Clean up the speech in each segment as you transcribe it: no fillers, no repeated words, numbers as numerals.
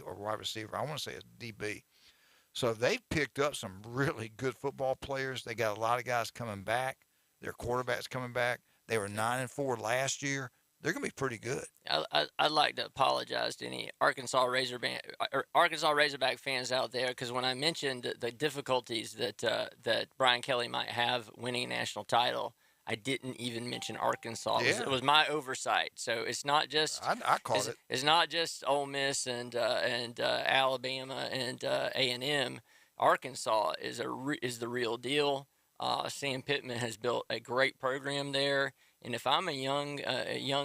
or wide receiver. I want to say it's DB. So they've picked up some really good football players. They got a lot of guys coming back. Their quarterback's coming back. They were 9-4 last year. They're going to be pretty good. I'd like to apologize to any Arkansas Razorback fans out there, because when I mentioned the difficulties that Brian Kelly might have winning a national title, I didn't even mention Arkansas. Yeah, It was my oversight. So it's not just I caught it. it's not just Ole Miss and Alabama and A&M. Arkansas is the real deal. Sam Pittman has built a great program there. And if I'm a young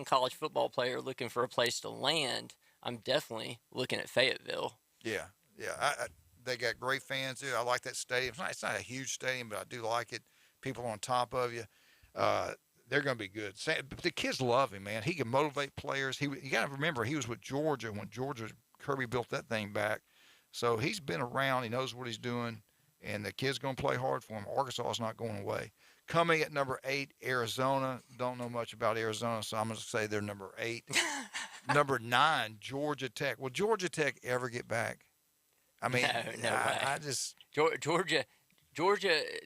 college football player looking for a place to land, I'm definitely looking at Fayetteville. Yeah, yeah. They got great fans there. I like that stadium. It's not a huge stadium, but I do like it. People on top of you. Uh, they're going to be good. The kids love him, man. He can motivate players. You got to remember, he was with Georgia when Kirby built that thing back. So he's been around. He knows what he's doing, and the kid's going to play hard for him. Arkansas is not going away. Coming at number 8, Arizona. Don't know much about Arizona, so I'm going to say they're number 8. Number 9, Georgia Tech. Will Georgia Tech ever get back? I mean, No way. I just Georgia,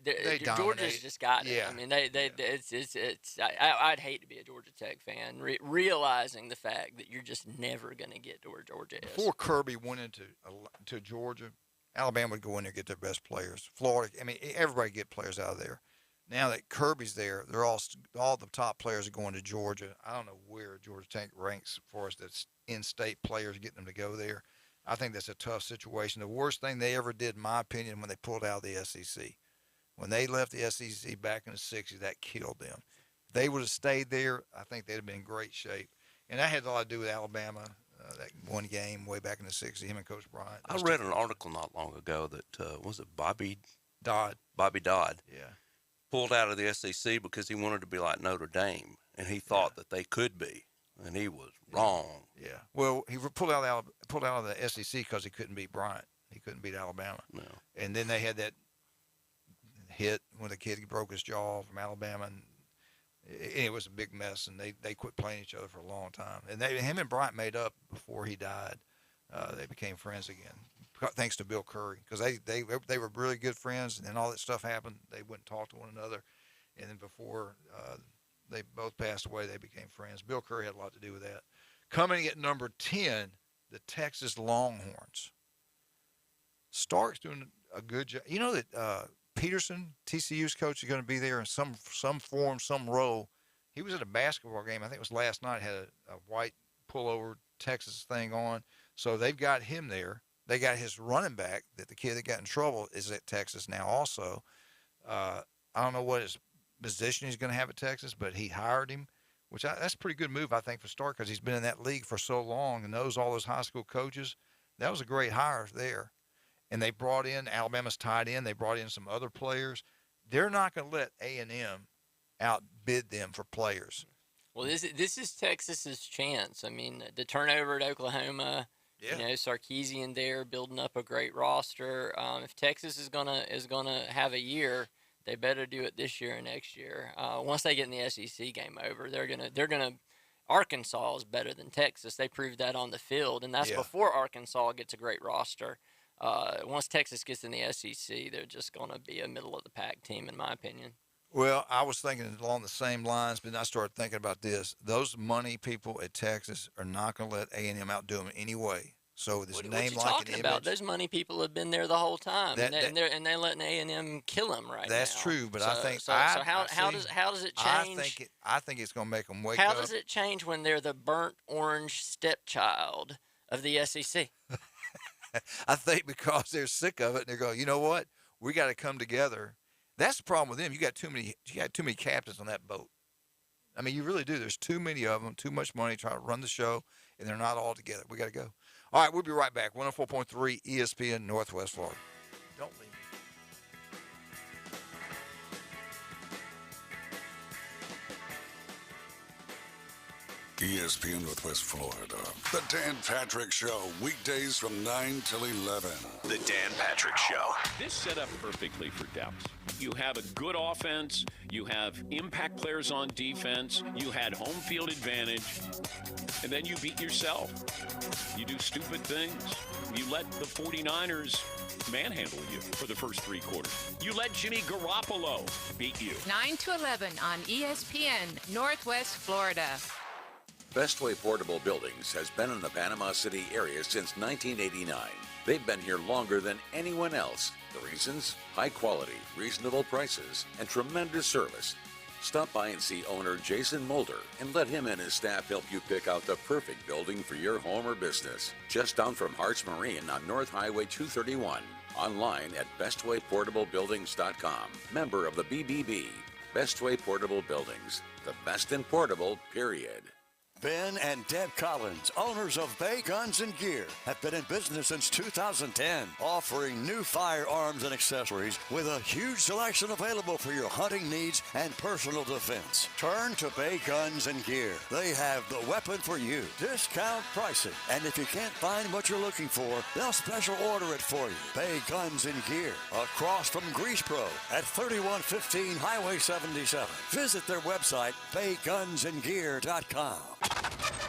they dominate. Georgia's just got it. Yeah. I mean, it's. I'd hate to be a Georgia Tech fan, realizing the fact that you're just never going to get to where Georgia is. Before Kirby went to Georgia, Alabama would go in there and get their best players. Florida, I mean, everybody get players out of there. Now that Kirby's there, they're all the top players are going to Georgia. I don't know where Georgia Tech ranks for us. That's in-state players getting them to go there. I think that's a tough situation. The worst thing they ever did, in my opinion, when they pulled out of the SEC. When they left the SEC back in the 60s, that killed them. If they would have stayed there, I think they'd have been in great shape. And that had a lot to do with Alabama, that one game way back in the 60s, him and Coach Bryant. I read an article not long ago that, was it Bobby Dodd? Bobby Dodd Yeah. pulled out of the SEC because he wanted to be like Notre Dame, and he thought that they could be, and he was wrong. Yeah. Well, he pulled out of the SEC because he couldn't beat Bryant. He couldn't beat Alabama. No. And then they had that hit when the kid broke his jaw from Alabama, and it was a big mess. And they quit playing each other for a long time. And him and Bryant made up before he died. They became friends again, thanks to Bill Curry, because they were really good friends. And then all that stuff happened. They wouldn't talk to one another. And then before they both passed away, they became friends. Bill Curry had a lot to do with that. Coming at number 10, the Texas Longhorns. Stark's doing a good job. You know that Peterson, TCU's coach, is going to be there in some form, some role. He was at a basketball game. I think it was last night. Had a white pullover Texas thing on. So they've got him there. They got his running back, that the kid that got in trouble is at Texas now also. I don't know what his position he's going to have at Texas, but he hired him, that's a pretty good move, I think, for Stark, because he's been in that league for so long and knows all those high school coaches. That was a great hire there. And they brought in Alabama's tight end. They brought in some other players. They're not going to let A&M outbid them for players. Well, this is Texas's chance. I mean, the turnover at Oklahoma, Sarkisian there building up a great roster. If Texas is gonna have a year, they better do it this year and next year. Once they get in the SEC game over, they're gonna. Arkansas is better than Texas. They proved that on the field, and that's before Arkansas gets a great roster. Once Texas gets in the SEC, they're just going to be a middle-of-the-pack team, in my opinion. Well, I was thinking along the same lines, but then I started thinking about this. Those money people at Texas are not going to let A&M outdo them anyway. So this name, like, an image. What you talking about? Those money people have been there the whole time, and they're letting A&M kill them right now. That's true, but I think. So how does it change? I think it's going to make them wake up. How does it change when they're the burnt orange stepchild of the SEC? I think because they're sick of it, and they're going, you know what? We got to come together. That's the problem with them. You got too many captains on that boat. I mean, you really do. There's too many of them, too much money trying to run the show, and they're not all together. We got to go. All right, we'll be right back. 104.3 ESPN Northwest Florida. Don't leave me. ESPN Northwest Florida. The Dan Patrick Show, weekdays from 9 till 11. The Dan Patrick Show. This set up perfectly for Dallas. You have a good offense. You have impact players on defense. You had home field advantage. And then you beat yourself. You do stupid things. You let the 49ers manhandle you for the first 3 quarters. You let Jimmy Garoppolo beat you. 9 to 11 on ESPN, Northwest Florida. Bestway Portable Buildings has been in the Panama City area since 1989. They've been here longer than anyone else. The reasons? High quality, reasonable prices, and tremendous service. Stop by and see owner Jason Mulder and let him and his staff help you pick out the perfect building for your home or business. Just down from Harts Marine on North Highway 231. Online at bestwayportablebuildings.com. Member of the BBB. Bestway Portable Buildings. The best in portable, period. Ben and Deb Collins, owners of Bay Guns and Gear, have been in business since 2010, offering new firearms and accessories with a huge selection available for your hunting needs and personal defense. Turn to Bay Guns and Gear. They have the weapon for you. Discount pricing. And if you can't find what you're looking for, they'll special order it for you. Bay Guns and Gear, across from Grease Pro at 3115 Highway 77. Visit their website, baygunsandgear.com.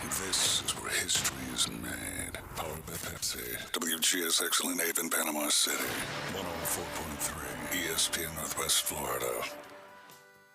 This is where history is made. Powered by Pepsi. WGSX Lynn Haven, Panama City. 104.3 ESPN Northwest Florida.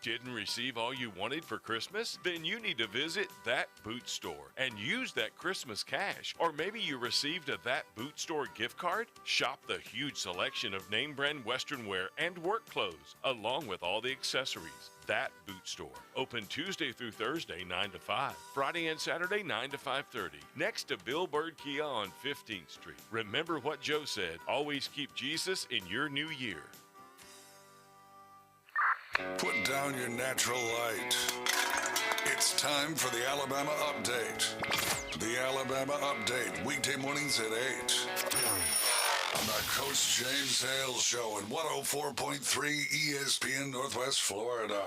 Didn't receive all you wanted for Christmas? Then you need to visit That Boot Store and use that Christmas cash. Or maybe you received a That Boot Store gift card? Shop the huge selection of name brand Western wear and work clothes, along with all the accessories. That Boot Store. Open Tuesday through Thursday, 9 to 5. Friday and Saturday, 9 to 5:30. Next to Bill Bird Kia on 15th Street. Remember what Joe said, always keep Jesus in your new year. Put down your natural light. It's time for the Alabama Update. The Alabama Update, weekday mornings at 8. On the Coach James Hale Show at 104.3 ESPN Northwest Florida.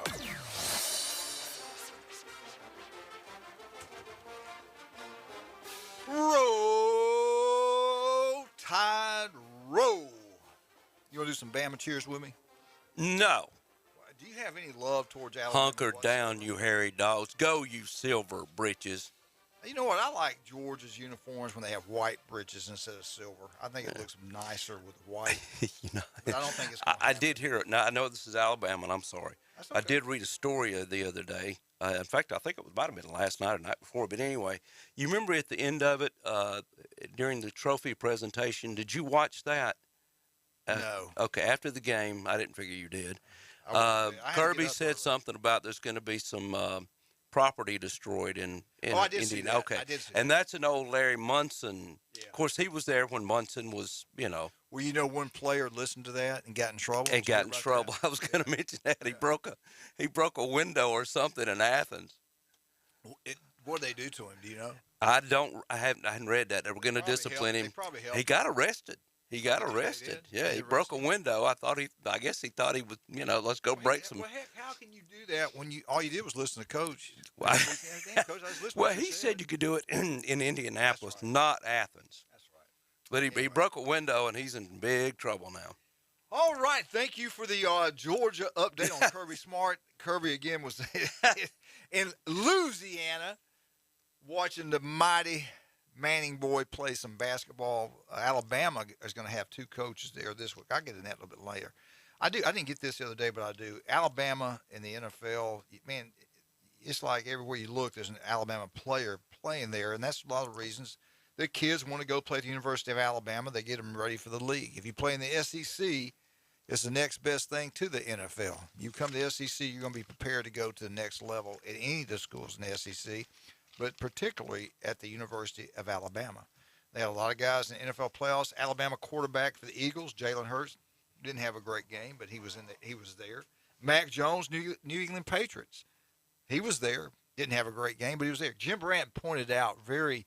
Roll Tide roll. You want to do some Bama cheers with me? No. Do you have any love towards Alabama? Hunker down, you hairy dogs. Go, you silver britches. You know what? I like Georgia's uniforms when they have white breeches instead of silver. I think it looks nicer with white. You know, But I don't think it's. I did hear it. Now, I know this is Alabama, and I'm sorry. That's okay. I did read a story the other day. In fact, I think it might have been last night or night before. But anyway, you remember at the end of it, during the trophy presentation, did you watch that? No. Okay, after the game, I didn't figure you did. I had to Kirby get up said early. something about there's going to be some property destroyed in I did see Indiana. that. Okay, I did see and that's an old Larry Munson. Yeah. Of course, he was there when Munson was, Well, you know, one player listened to that and got in trouble. and Did you hear got in about trouble. that? I was going to mention that he broke a window or something in Athens. What did they do to him? Do you know? I hadn't read that. They were going to discipline They him. probably helped He him. got arrested. He got They did? arrested. They Yeah, he broke a window. I guess he thought he was, let's go break some. Well, heck, how can you do that when all you did was listen to Coach? Well, Damn, Coach, I was listening to Well, what he you said you could do it in Indianapolis, That's right. not Athens. That's right. But he Anyway. broke a window, and he's in big trouble now. All right, thank you for the Georgia update on Kirby Smart. Kirby again was in Louisiana watching the mighty Manning boy play some basketball. Alabama is going to have 2 coaches there this week. I'll get into that a little bit later. I didn't get this the other day, but I do. Alabama in the NFL, man, it's like everywhere you look, there's an Alabama player playing there, and that's a lot of reasons. The kids want to go play at the University of Alabama. They get them ready for the league. If you play in the SEC, it's the next best thing to the NFL. You come to the SEC, you're going to be prepared to go to the next level at any of the schools in the SEC, but particularly at the University of Alabama. They had a lot of guys in the NFL playoffs. Alabama quarterback for the Eagles, Jalen Hurts, didn't have a great game, but he was there. Mac Jones, New England Patriots, he was there. Didn't have a great game, but he was there. Jim Brandt pointed out very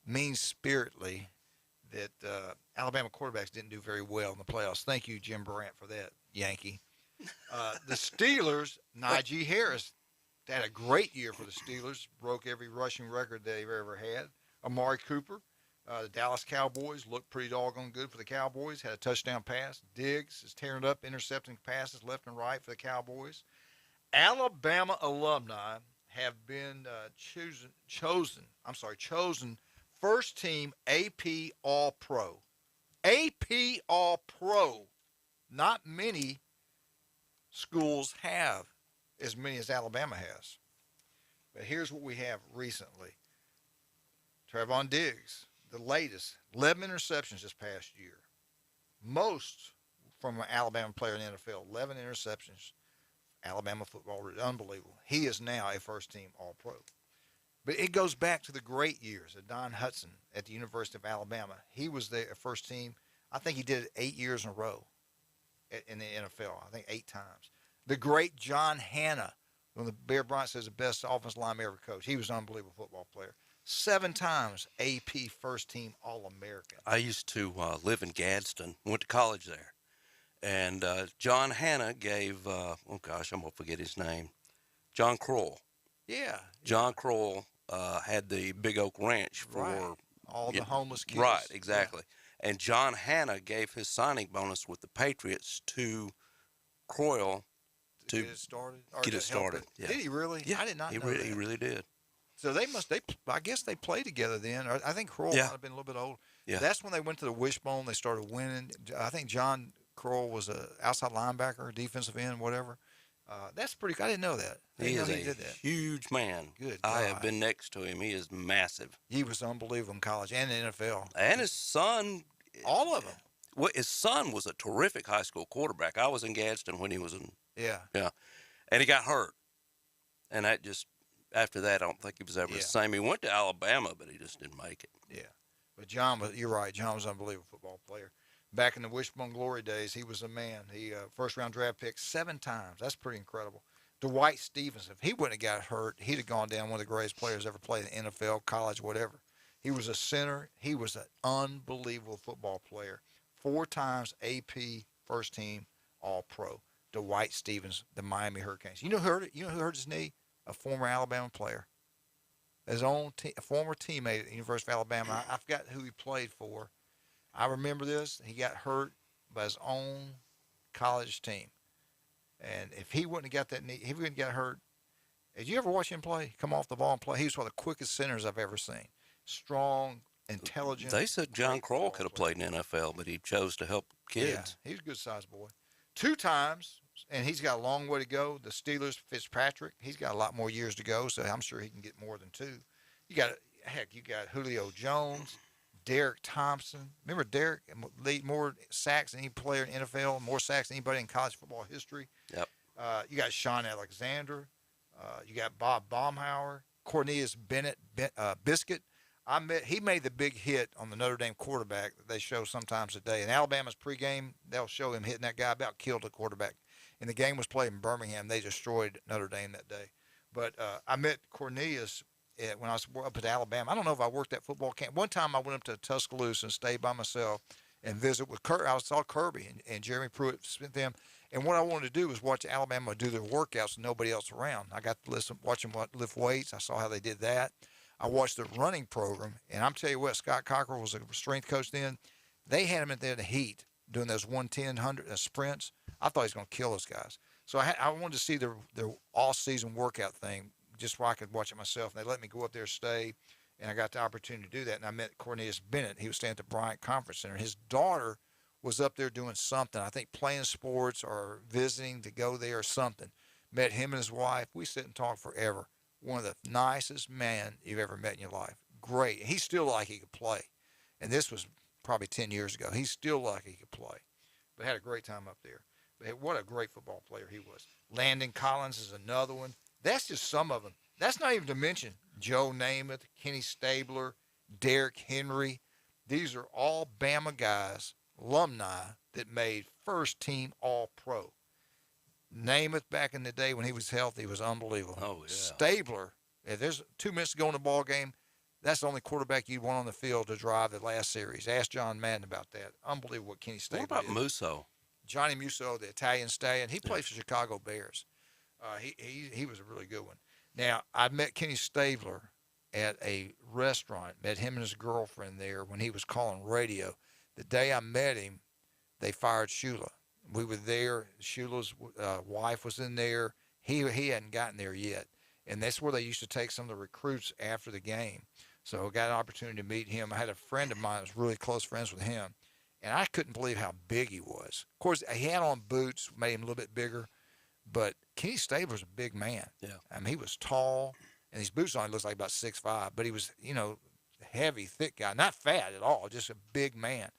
mean-spiritedly that Alabama quarterbacks didn't do very well in the playoffs. Thank you, Jim Brandt, for that, Yankee. The Steelers, Najee Harris, had a great year for the Steelers, broke every rushing record they've ever had. Amari Cooper, the Dallas Cowboys, looked pretty doggone good for the Cowboys, had a touchdown pass. Diggs is tearing it up, intercepting passes left and right for the Cowboys. Alabama alumni have been chosen first team AP All-Pro. AP All-Pro. Not many schools have as many as Alabama has. But here's what we have recently. Trevon Diggs, the latest, 11 interceptions this past year. Most from an Alabama player in the NFL, 11 interceptions. Alabama football, unbelievable. He is now a first-team All-Pro. But it goes back to the great years of Don Hudson at the University of Alabama. He was the first team. I think he did it 8 years in a row in the NFL. I think 8 times. The great John Hanna, when the Bear Bryant says the best offensive lineman ever coached. He was an unbelievable football player. 7 times AP first-team All-American. I used to live in Gadsden, went to college there. And John Hanna gave, I'm going to forget his name, John Kroll. Yeah. John Kroll had the Big Oak Ranch for all the homeless kids. Right, exactly. Yeah. And John Hanna gave his signing bonus with the Patriots to Kroll to get it started. Yeah. Did he really? Yeah, I did not know that. He really did. So I guess they played together then. I think Kroll might have been a little bit old. Yeah. That's when they went to the Wishbone. They started winning. I think John Kroll was an outside linebacker, defensive end, whatever. That's pretty good. I didn't know that. He is a huge man. Good God. I have been next to him. He is massive. He was unbelievable in college and in the NFL. And his son. All of them. Well, his son was a terrific high school quarterback. I was in Gadsden when he was in. Yeah. Yeah. And he got hurt. And that just, after that, I don't think he was ever the same. He went to Alabama, but he just didn't make it. Yeah. But you're right. John was an unbelievable football player. Back in the Wishbone Glory days, he was a man. He first-round draft pick 7 times. That's pretty incredible. Dwight Stevens, if he wouldn't have got hurt, he'd have gone down one of the greatest players ever played in the NFL, college, whatever. He was a center. He was an unbelievable football player. 4 times AP first-team All-Pro. Dwight Stevens, the Miami Hurricanes. You know who hurt his knee? A former Alabama player. His own a former teammate at the University of Alabama. I forgot who he played for. I remember this. He got hurt by his own college team. And if he wouldn't have got that knee, if he wouldn't have got hurt, did you ever watch him play? Come off the ball and play. He was one of the quickest centers I've ever seen. Strong, intelligent. They said John Kroll could have played in the NFL, but he chose to help kids. Yeah, he's a good-sized boy. 2 times, and he's got a long way to go. The Steelers, Fitzpatrick, he's got a lot more years to go, so I'm sure he can get more than 2. You got Julio Jones, Derek Thompson. Remember Derek lead more sacks than any player in NFL, more sacks than anybody in college football history. Yep. You got Sean Alexander. You got Bob Baumhauer, Cornelius Biscuit. He made the big hit on the Notre Dame quarterback that they show sometimes today. In Alabama's pregame, they'll show him hitting that guy, about killed the quarterback. And the game was played in Birmingham. They destroyed Notre Dame that day. But I met Cornelius when I was up at Alabama. I don't know if I worked at football camp. One time I went up to Tuscaloosa and stayed by myself and visit with Kirby. I saw Kirby and Jeremy Pruitt spent them. And what I wanted to do was watch Alabama do their workouts with nobody else around. I got to watch them lift weights. I saw how they did that. I watched the running program, and I'm telling you what, Scott Cockrell was a strength coach then. They had him in there in the heat doing those 110, 100 sprints. I thought he was going to kill those guys. So I wanted to see their all-season workout thing just so I could watch it myself. And they let me go up there, stay, and I got the opportunity to do that. And I met Cornelius Bennett. He was staying at the Bryant Conference Center. His daughter was up there doing something, I think playing sports or visiting to go there or something. Met him and his wife. We sit and talk forever. One of the nicest men you've ever met in your life. Great. He's still like he could play. And this was probably 10 years ago. He's still like he could play. But had a great time up there. But what a great football player he was. Landon Collins is another one. That's just some of them. That's not even to mention Joe Namath, Kenny Stabler, Derrick Henry. These are all Bama guys, alumni, that made first-team All-Pro. Namath back in the day when he was healthy was unbelievable. Oh, yeah. Stabler, if there's 2 minutes to go in the ball game, that's the only quarterback you'd want on the field to drive the last series. Ask John Madden about that. Unbelievable what Kenny Stabler What about did. Musso? Johnny Musso, the Italian stallion. He plays for Chicago Bears. He was a really good one. Now, I met Kenny Stabler at a restaurant, met him and his girlfriend there when he was calling radio. The day I met him, they fired Shula. We were there. Shula's wife was in there. He hadn't gotten there yet. And that's where they used to take some of the recruits after the game. So I got an opportunity to meet him. I had a friend of mine that was really close friends with him. And I couldn't believe how big he was. Of course, he had on boots, made him a little bit bigger. But Kenny Stabler's a big man. Yeah. I mean, he was tall. And these boots on, he looks like about 6'5". But he was, heavy, thick guy. Not fat at all, just a big man.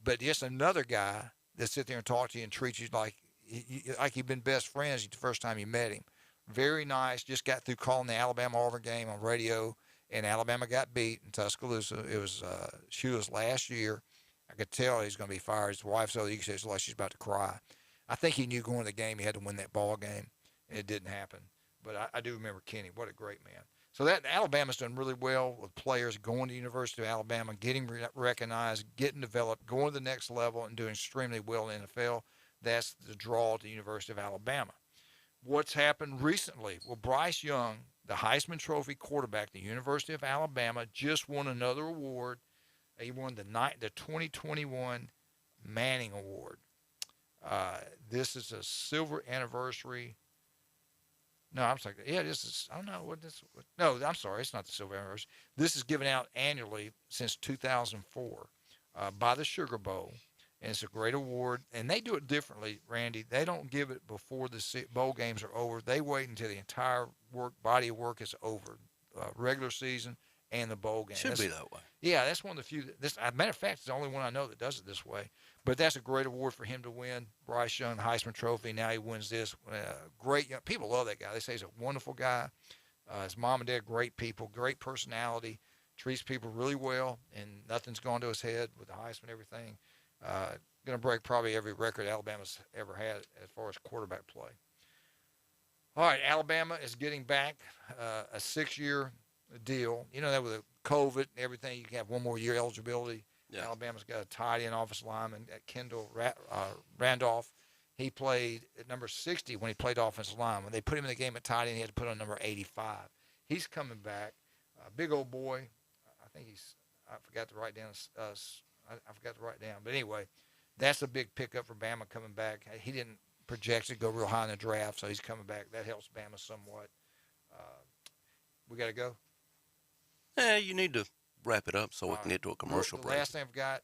But just another guy that sit there and talk to you and treat you like you've been best friends the first time you met him. Very nice. Just got through calling the Alabama-Auburn game on radio, and Alabama got beat in Tuscaloosa. It was Shula's last year. I could tell he's going to be fired. His wife so eager, it's like she's about to cry. I think he knew going to the game he had to win that ball game, and it didn't happen. But I do remember Kenny. What a great man. So that Alabama's done really well with players going to the University of Alabama, getting recognized, getting developed, going to the next level, and doing extremely well in the NFL. That's the draw to the University of Alabama. What's happened recently? Well, Bryce Young, the Heisman Trophy quarterback at the University of Alabama, just won another award. He won the 2021 Manning Award. This is a silver anniversary. No, I'm sorry. Yeah, this is, I don't know what this, no, I'm sorry. It's not the silver anniversary. This is given out annually since 2004 by the Sugar Bowl. And it's a great award. And they do it differently, Randy. They don't give it before the bowl games are over. They wait until the entire body of work is over, regular season and the bowl game. Should be that way. Yeah, that's one of the few. As a matter of fact, it's the only one I know that does it this way. But that's a great award for him to win. Bryce Young, Heisman Trophy. Now he wins this. Great young people love that guy. They say he's a wonderful guy. His mom and dad, great people, great personality, treats people really well, and nothing's gone to his head with the Heisman and everything. Going to break probably every record Alabama's ever had as far as quarterback play. All right, Alabama is getting back a 6-year deal. You know that with the COVID and everything, you can have one more year eligibility. Yeah. Alabama's got a tight end offensive lineman at Kendall Randolph. He played at number 60 when he played offensive line. When they put him in the game at tight end, he had to put on number 85. He's coming back. Big old boy. I forgot to write down. I forgot to write down. But anyway, that's a big pickup for Bama coming back. He didn't project to go real high in the draft, so he's coming back. That helps Bama somewhat. We got to go? Yeah, you need to wrap it up so we can get to a commercial break. The last thing I've got,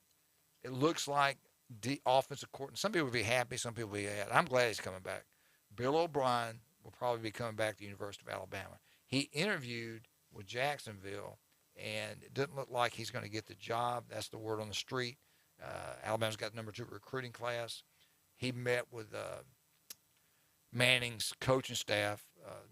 it looks like the offensive coordinator. Some people will be happy, some people will be sad. I'm glad he's coming back. Bill O'Brien will probably be coming back to the University of Alabama. He interviewed with Jacksonville, and it doesn't look like he's going to get the job. That's the word on the street. Alabama's got the number 2 recruiting class. He met with Manning's coaching staff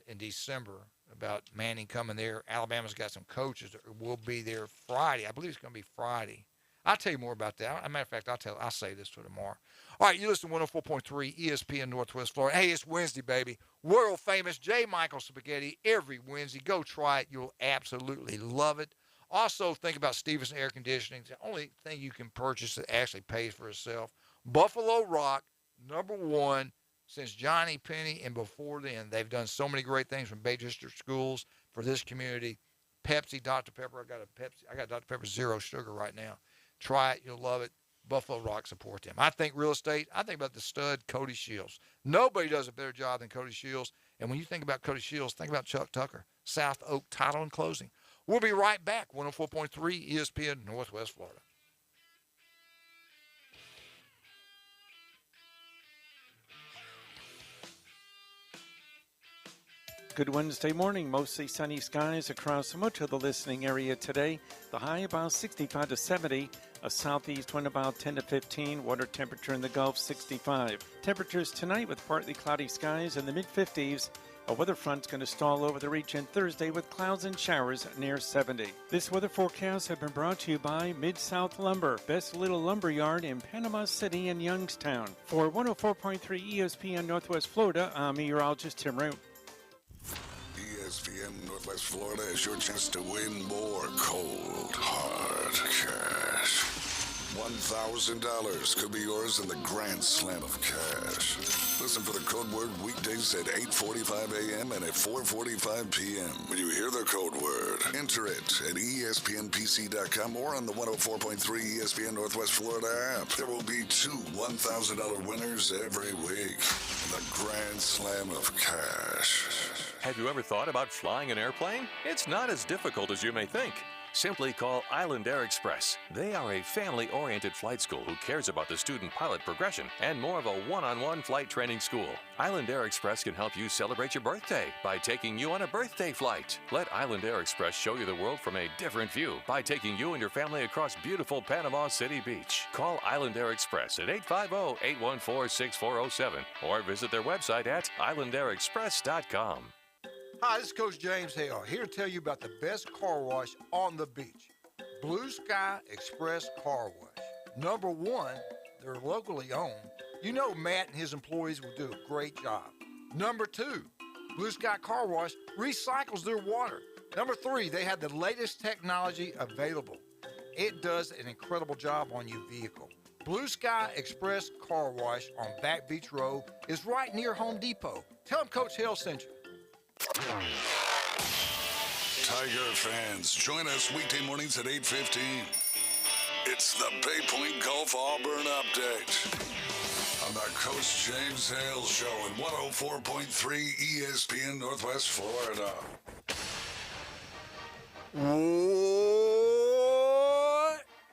in December about Manning coming there. Alabama's got some coaches that will be there Friday. I believe it's going to be Friday. I'll tell you more about that. As a matter of fact, I'll say this to tomorrow. All right, you listen to 104.3 ESPN Northwest Florida. Hey, it's Wednesday, baby. World famous J. Michael Spaghetti every Wednesday. Go try it. You'll absolutely love it. Also, think about Stevenson Air Conditioning. It's the only thing you can purchase that actually pays for itself. Buffalo Rock, number 1 since Johnny Penny and before then. They've done so many great things from Bay District schools for this community. Pepsi, Dr. Pepper. I got Dr. Pepper Zero Sugar right now. Try it. You'll love it. Buffalo Rock, support them. I think real estate, I think about the stud, Cody Shields. Nobody does a better job than Cody Shields. And when you think about Cody Shields, think about Chuck Tucker, South Oak Title and Closing. We'll be right back. 104.3 ESPN Northwest Florida. Good Wednesday morning. Mostly sunny skies across much of the listening area today. The high about 65 to 70. A southeast wind about 10 to 15. Water temperature in the Gulf 65. Temperatures tonight with partly cloudy skies in the mid-50s. A weather front's going to stall over the region Thursday with clouds and showers near 70. This weather forecast has been brought to you by Mid-South Lumber, best little lumber yard in Panama City and Youngstown. For 104.3 ESPN Northwest Florida, I'm meteorologist Tim Root. ESPN Northwest Florida is your chance to win more cold, hard cash. $1,000 could be yours in the grand slam of cash. Listen for the code word weekdays at 8:45 a.m. and at 4:45 p.m. When you hear the code word, enter it at ESPNPC.com or on the 104.3 ESPN Northwest Florida app. There will be two $1,000 winners every week. The grand slam of cash. Have you ever thought about flying an airplane? It's not as difficult as you may think. Simply call Island Air Express. They are a family-oriented flight school who cares about the student pilot progression and more of a one-on-one flight training school. Island Air Express can help you celebrate your birthday by taking you on a birthday flight. Let Island Air Express show you the world from a different view by taking you and your family across beautiful Panama City Beach. Call Island Air Express at 850-814-6407 or visit their website at islandairexpress.com. Hi, this is Coach James Hale, here to tell you about the best car wash on the beach. Blue Sky Express Car Wash. Number one, they're locally owned. You know Matt and his employees will do a great job. Number two, Blue Sky Car Wash recycles their water. Number three, they have the latest technology available. It does an incredible job on your vehicle. Blue Sky Express Car Wash on Back Beach Road is right near Home Depot. Tell them Coach Hale sent you. Tiger fans, join us weekday mornings at 8:15. It's the Bay Point Golf Auburn Update on the Coach James Hale Show at 104.3 ESPN Northwest Florida.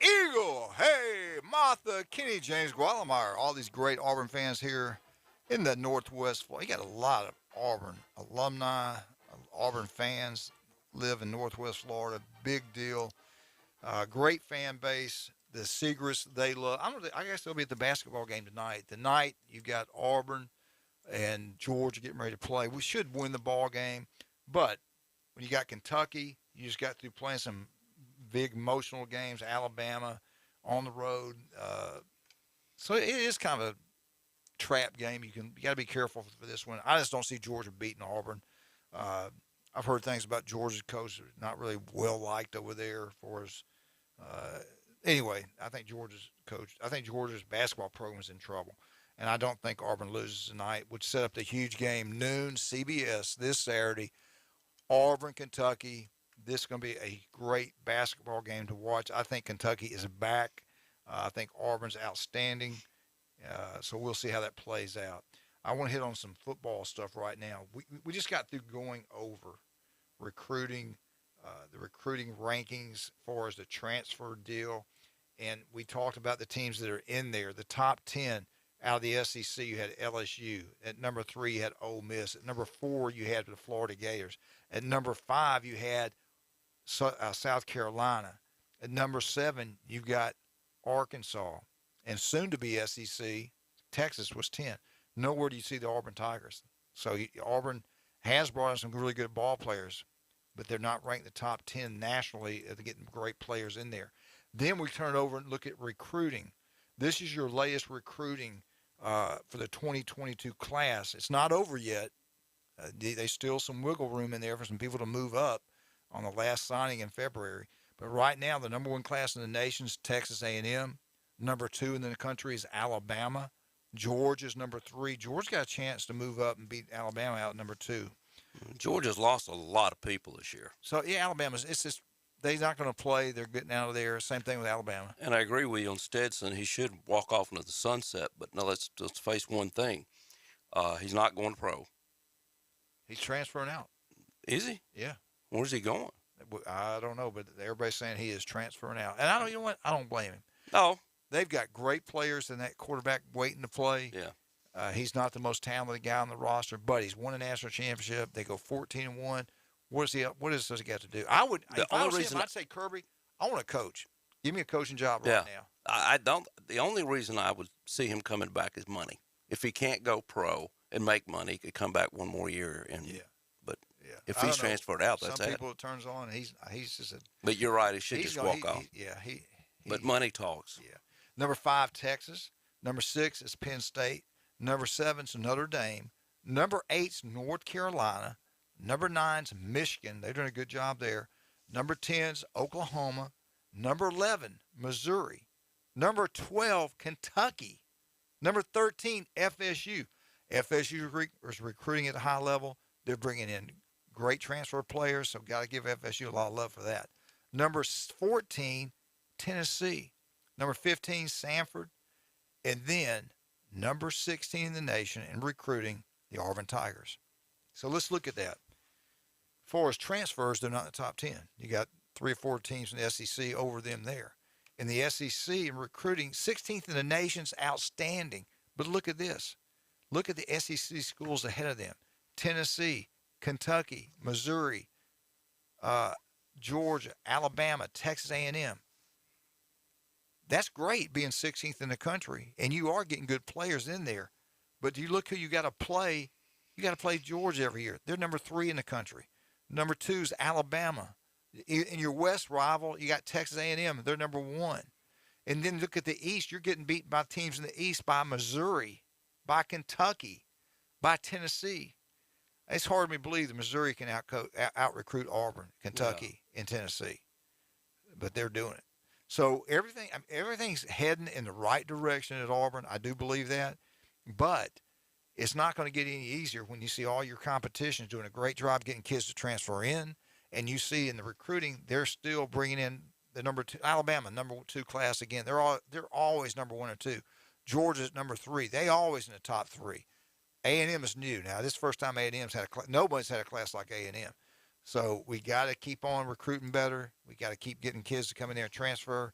Eagle! Hey, Martha, Kenny, James Guadalmire, all these great Auburn fans here in the Northwest Florida. You got a lot of Auburn alumni, Auburn fans live in Northwest Florida. Big deal. Great fan base. The Segrets, they love. I guess they'll be at the basketball game tonight. Tonight, you've got Auburn and Georgia getting ready to play. We should win the ball game, but when you got Kentucky, you just got through playing some big emotional games. Alabama on the road, so it is kind of a trap game. You got to be careful for this one. I just don't see Georgia beating Auburn. I've heard things about Georgia's coach not really well liked over there. Anyway, I think Georgia's basketball program is in trouble, and I don't think Auburn loses tonight, which set up the huge game noon CBS this Saturday. Auburn, Kentucky. This is going to be a great basketball game to watch. I think Kentucky is back. I think Auburn's outstanding. So we'll see how that plays out. I want to hit on some football stuff right now. We just got through going over recruiting, the recruiting rankings as far as the transfer deal. And we talked about the teams that are in there. The top 10 out of the SEC, you had LSU. At number 3, you had Ole Miss. At number 4, you had the Florida Gators. At number 5, you had South Carolina. At number 7, you got Arkansas. And soon to be SEC, Texas was 10. Nowhere do you see the Auburn Tigers. So Auburn has brought in some really good ball players, but they're not ranked the top 10 nationally. They're getting great players in there. Then we turn over and look at recruiting. This is your latest recruiting for the 2022 class. It's not over yet. There's still some wiggle room in there for some people to move up on the last signing in February. But right now, the number 1 class in the nation is Texas A&M. Number 2 in the country is Alabama. Georgia's number 3. Georgia's got a chance to move up and beat Alabama out at number 2. Georgia's lost a lot of people this year. So, yeah, Alabama's, it's just, they're not going to play. They're getting out of there. Same thing with Alabama. And I agree with you on Stetson. He should walk off into the sunset. But now let's face one thing. He's not going pro. He's transferring out. Is he? Yeah. Where's he going? I don't know, but everybody's saying he is transferring out. And you know what? I don't blame him. No. They've got great players in that quarterback waiting to play. Yeah. He's not the most talented guy on the roster, but he's won a national championship. They go 14-1. What does he got to do? I'd say Kirby, I want to coach. Give me a coaching job right now. I don't. The only reason I would see him coming back is money. If he can't go pro and make money, he could come back one more year. But if he's transferred out, that's it. Some people it turns on. He's just a. But you're right. He should just walk off. But money talks. Yeah. Number 5, Texas. Number 6 is Penn State. Number 7 is Notre Dame. Number 8 is North Carolina. Number 9 is Michigan. They're doing a good job there. Number 10 is Oklahoma. Number 11, Missouri. Number 12, Kentucky. Number 13, FSU. FSU is recruiting at a high level. They're bringing in great transfer players, so got to give FSU a lot of love for that. Number 14, Tennessee. Number 15, Samford. And then number 16 in the nation in recruiting, the Auburn Tigers. So let's look at that. As far as transfers, they're not in the top 10. You got 3 or 4 teams in the SEC over them there. In the SEC in recruiting, 16th in the nation's outstanding. But look at this. Look at the SEC schools ahead of them. Tennessee, Kentucky, Missouri, Georgia, Alabama, Texas A&M. That's great being 16th in the country, and you are getting good players in there. But you look who you got to play. You got to play Georgia every year. They're number 3 in the country. Number 2 is Alabama. In your West rival, you got Texas A&M. They're number 1. And then look at the East. You're getting beat by teams in the East by Missouri, by Kentucky, by Tennessee. It's hard to believe that Missouri can out-recruit Auburn, Kentucky, and Tennessee. But they're doing it. So everything's heading in the right direction at Auburn. I do believe that. But it's not going to get any easier when you see all your competition doing a great job getting kids to transfer in. And you see in the recruiting, they're still bringing in the number 2, Alabama, number 2 class again. They're always number 1 or 2. Georgia's number 3. They always in the top 3. A&M is new. Now, this is the first time A&M's had a class. Nobody's had a class like A&M. So we got to keep on recruiting better. We got to keep getting kids to come in there and transfer.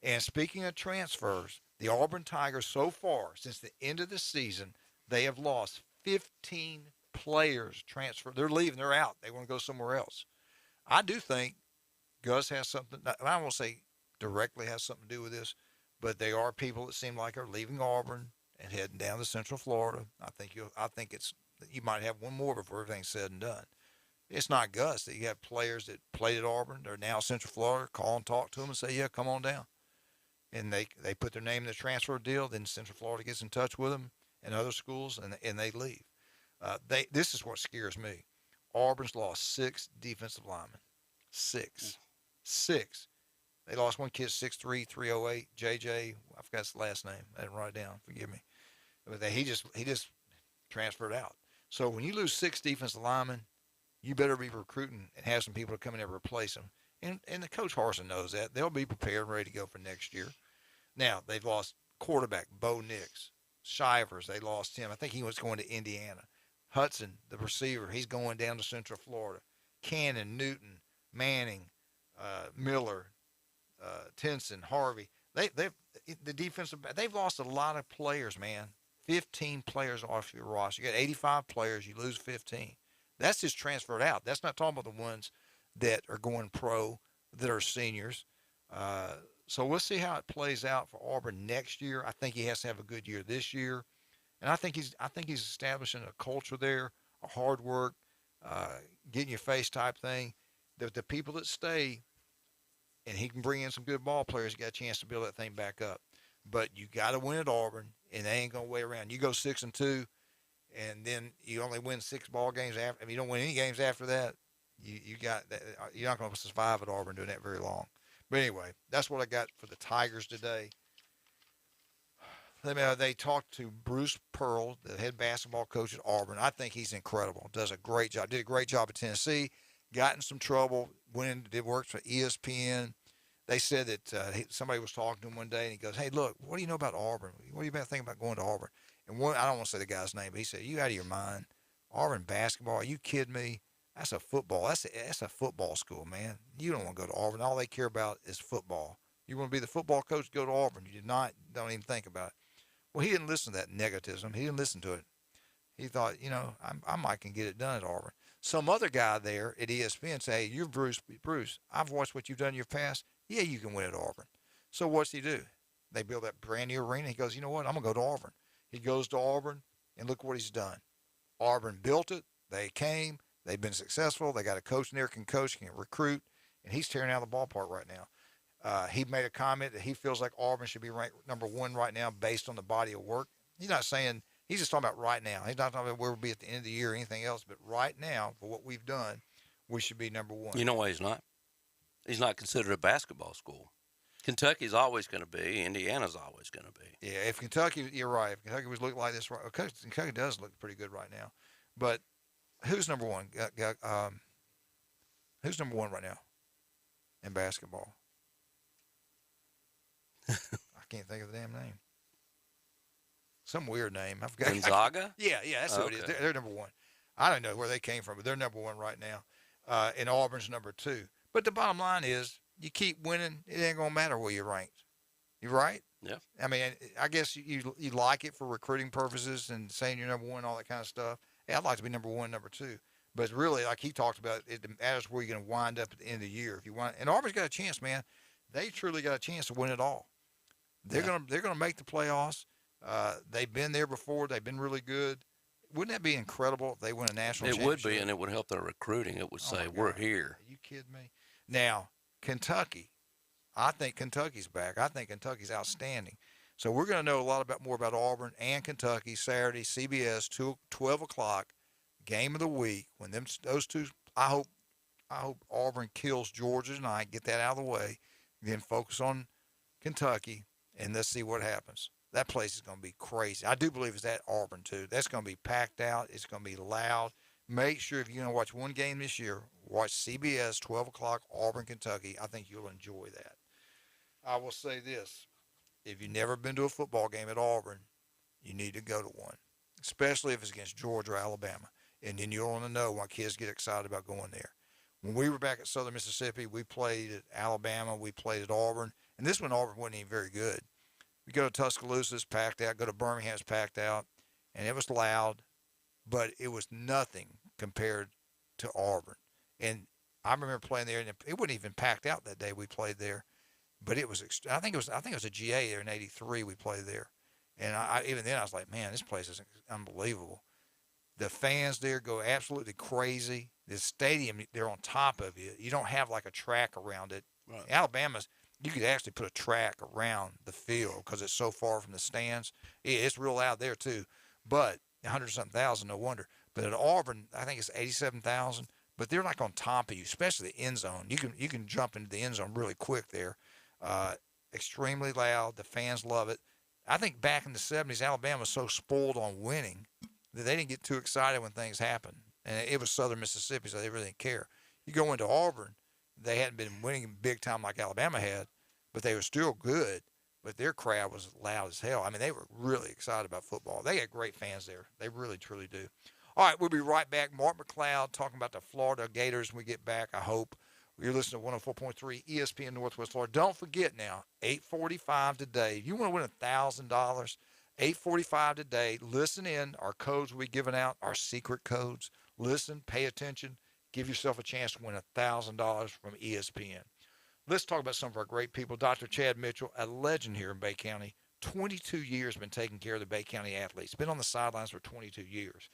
And speaking of transfers, the Auburn Tigers so far, since the end of the season, they have lost 15 players transfer. They're leaving. They're out. They want to go somewhere else. I do think Gus has something. I won't say directly has something to do with this, but they are people that seem like are leaving Auburn and heading down to Central Florida. I think you might have one more before everything's said and done. It's not Gus. That you have players that played at Auburn. They're now Central Florida. Call and talk to them and say, yeah, come on down. And they put their name in the transfer deal. Then Central Florida gets in touch with them and other schools, and they leave. This is what scares me. Auburn's lost 6 defensive linemen. 6. They lost one kid, 6'3", 308, JJ. I forgot his last name. I didn't write it down. Forgive me. But he just transferred out. So when you lose 6 defensive linemen, you better be recruiting and have some people to come in and replace them. And the Coach Harsin knows that. They'll be prepared and ready to go for next year. Now, they've lost quarterback Bo Nix. Shivers, they lost him. I think he was going to Indiana. Hudson, the receiver, he's going down to Central Florida. Cannon, Newton, Manning, Miller, Tinson, Harvey. They've lost a lot of players, man. 15 players off your roster. You got 85 players, you lose 15. That's just transferred out. That's not talking about the ones that are going pro, that are seniors. So we'll see how it plays out for Auburn next year. I think he has to have a good year this year, and I think he's establishing a culture there, a hard work, get in your face type thing. The people that stay, and he can bring in some good ball players, you got a chance to build that thing back up. But you got to win at Auburn, and they ain't gonna wait around. You go 6-2. And then you only win 6 ball games after. If you don't win any games after that, you got that. You're not going to survive at Auburn doing that very long. But anyway, that's what I got for the Tigers today. They talked to Bruce Pearl, the head basketball coach at Auburn. I think he's incredible. Does a great job. Did a great job at Tennessee. Got in some trouble. Did work for ESPN. They said that somebody was talking to him one day, and he goes, "Hey, look, what do you know about Auburn? What do you been thinking about going to Auburn?" And I don't want to say the guy's name, but he said, "You out of your mind? Auburn basketball? Are you kidding me? That's a football. That's a football school, man. You don't want to go to Auburn. All they care about is football. You want to be the football coach? Go to Auburn. You don't even think about it." Well, he didn't listen to that negativism. He didn't listen to it. He thought, I might can get it done at Auburn. Some other guy there at ESPN say, "Hey, you're Bruce. I've watched what you've done in your past. Yeah, you can win at Auburn." So what's he do? They build that brand new arena. He goes, "You know what? I'm gonna go to Auburn." He goes to Auburn, and look what he's done. Auburn built it. They came. They've been successful. They got a coach in there can coach, can recruit, and he's tearing out the ballpark right now. He made a comment that he feels like Auburn should be ranked number 1 right now based on the body of work. He's not saying – he's just talking about right now. He's not talking about where we'll be at the end of the year or anything else, but right now, for what we've done, we should be number 1. You know why he's not? He's not considered a basketball school. Kentucky's always going to be. Indiana's always going to be. Yeah, if Kentucky, you're right. If Kentucky was looking like this, right? Kentucky does look pretty good right now. But who's number one? Who's number one right now in basketball? I can't think of the damn name. Some weird name. I forgot. Gonzaga? Yeah, that's who it is. They're number one. I don't know where they came from, but they're number one right now. And Auburn's number two. But the bottom line is, you keep winning, it ain't gonna matter where you're ranked. You right? Yeah. I mean, I guess you like it for recruiting purposes and saying you're number one, all that kind of stuff. Yeah, I'd like to be number one, number two. But really, like he talked about, it matters where you're going to wind up at the end of the year. If you want, and Auburn's got a chance, man. They truly got a chance to win it all. They're gonna make the playoffs. They've been there before. They've been really good. Wouldn't that be incredible if they win a national championship? It would be, and it would help their recruiting. It would say, we're here. Are you kidding me? Now, Kentucky, I think Kentucky's back. I think Kentucky's outstanding. So we're going to know a lot more about Auburn and Kentucky Saturday, CBS, 12 o'clock, game of the week. When those two, I hope Auburn kills Georgia tonight, get that out of the way, then focus on Kentucky, and let's see what happens. That place is going to be crazy. I do believe it's at Auburn, too. That's going to be packed out. It's going to be loud. Make sure if you're going to watch one game this year, watch CBS, 12 o'clock, Auburn, Kentucky. I think you'll enjoy that. I will say this. If you've never been to a football game at Auburn, you need to go to one, especially if it's against Georgia or Alabama. And then you'll want to know why kids get excited about going there. When we were back at Southern Mississippi, we played at Alabama. We played at Auburn. And this one, Auburn wasn't even very good. We go to Tuscaloosa, it's packed out. Go to Birmingham, it's packed out. And it was loud, but it was nothing compared to Auburn. And I remember playing there, and it wasn't even packed out that day we played there. But it was, I think it was a GA there in '83 we played there. And even then I was like, man, this place is unbelievable. The fans there go absolutely crazy. The stadium, they're on top of you. You don't have like a track around it. Right. Alabama's, you could actually put a track around the field because it's so far from the stands. It's real loud there too. But 100-something thousand, no wonder. But at Auburn, I think it's 87,000. But they're like on top of you, especially the end zone. You can jump into the end zone really quick there. Extremely loud. The fans love it. I think back in the 70s, Alabama was so spoiled on winning that they didn't get too excited when things happened. And it was Southern Mississippi, so they really didn't care. You go into Auburn, they hadn't been winning big time like Alabama had, but they were still good. But their crowd was loud as hell. I mean, they were really excited about football. They got great fans there. They really, truly do. All right, we'll be right back. Mark McLeod talking about the Florida Gators when we get back, I hope. You're listening to 104.3 ESPN Northwest Florida. Don't forget now, 8:45 today. If you want to win $1,000, 8:45 today. Listen in. Our codes we'll be giving out, our secret codes. Listen, pay attention. Give yourself a chance to win $1,000 from ESPN. Let's talk about some of our great people. Dr. Chad Mitchell, a legend here in Bay County. 22 years been taking care of the Bay County athletes. Been on the sidelines for 22 years.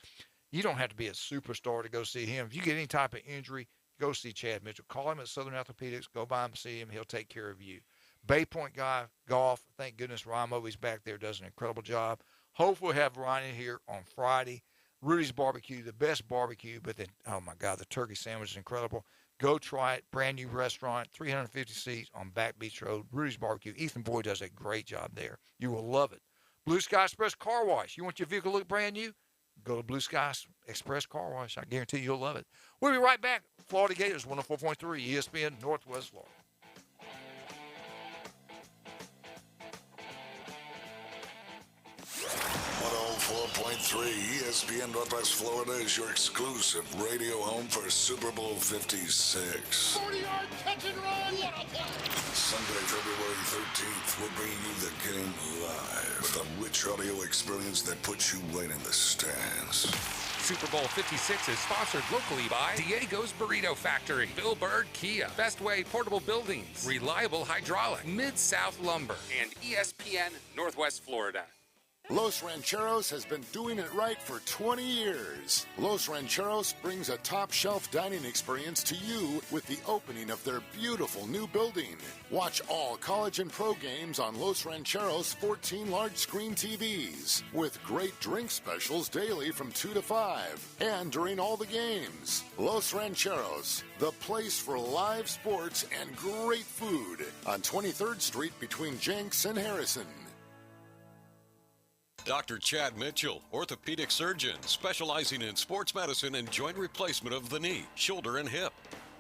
You don't have to be a superstar to go see him. If you get any type of injury, go see Chad Mitchell. Call him at Southern Orthopedics. Go by him, see him. He'll take care of you. Bay Point guy, golf. Thank goodness Ryan Moby's back there, does an incredible job. Hopefully we'll have Ryan in here on Friday. Rudy's Barbecue, the best barbecue, but then, oh my God, the turkey sandwich is incredible. Go try it. Brand new restaurant, 350 seats on Back Beach Road. Rudy's Barbecue. Ethan Boyd does a great job there. You will love it. Blue Sky Express Car Wash. You want your vehicle to look brand new? Go to Blue Sky Express Car Wash. I guarantee you'll love it. We'll be right back. Florida Gators, 104.3 ESPN Northwest Florida. 104.3 ESPN Northwest Florida is your exclusive radio home for Super Bowl 56. 40-yard catch and run. What a play. Sunday, February 13th, we'll bring you the game live with a rich audio experience that puts you right in the stands. Super Bowl 56 is sponsored locally by Diego's Burrito Factory, Bill Bird Kia, Best Way Portable Buildings, Reliable Hydraulic, Mid-South Lumber, and ESPN Northwest Florida. Los Rancheros has been doing it right for 20 years. Los Rancheros brings a top-shelf dining experience to you with the opening of their beautiful new building. Watch all college and pro games on Los Rancheros' 14 large-screen TVs with great drink specials daily from 2 to 5 and during all the games. Los Rancheros, the place for live sports and great food on 23rd Street between Jenks and Harrison. Dr. Chad Mitchell, orthopedic surgeon specializing in sports medicine and joint replacement of the knee, shoulder, and hip.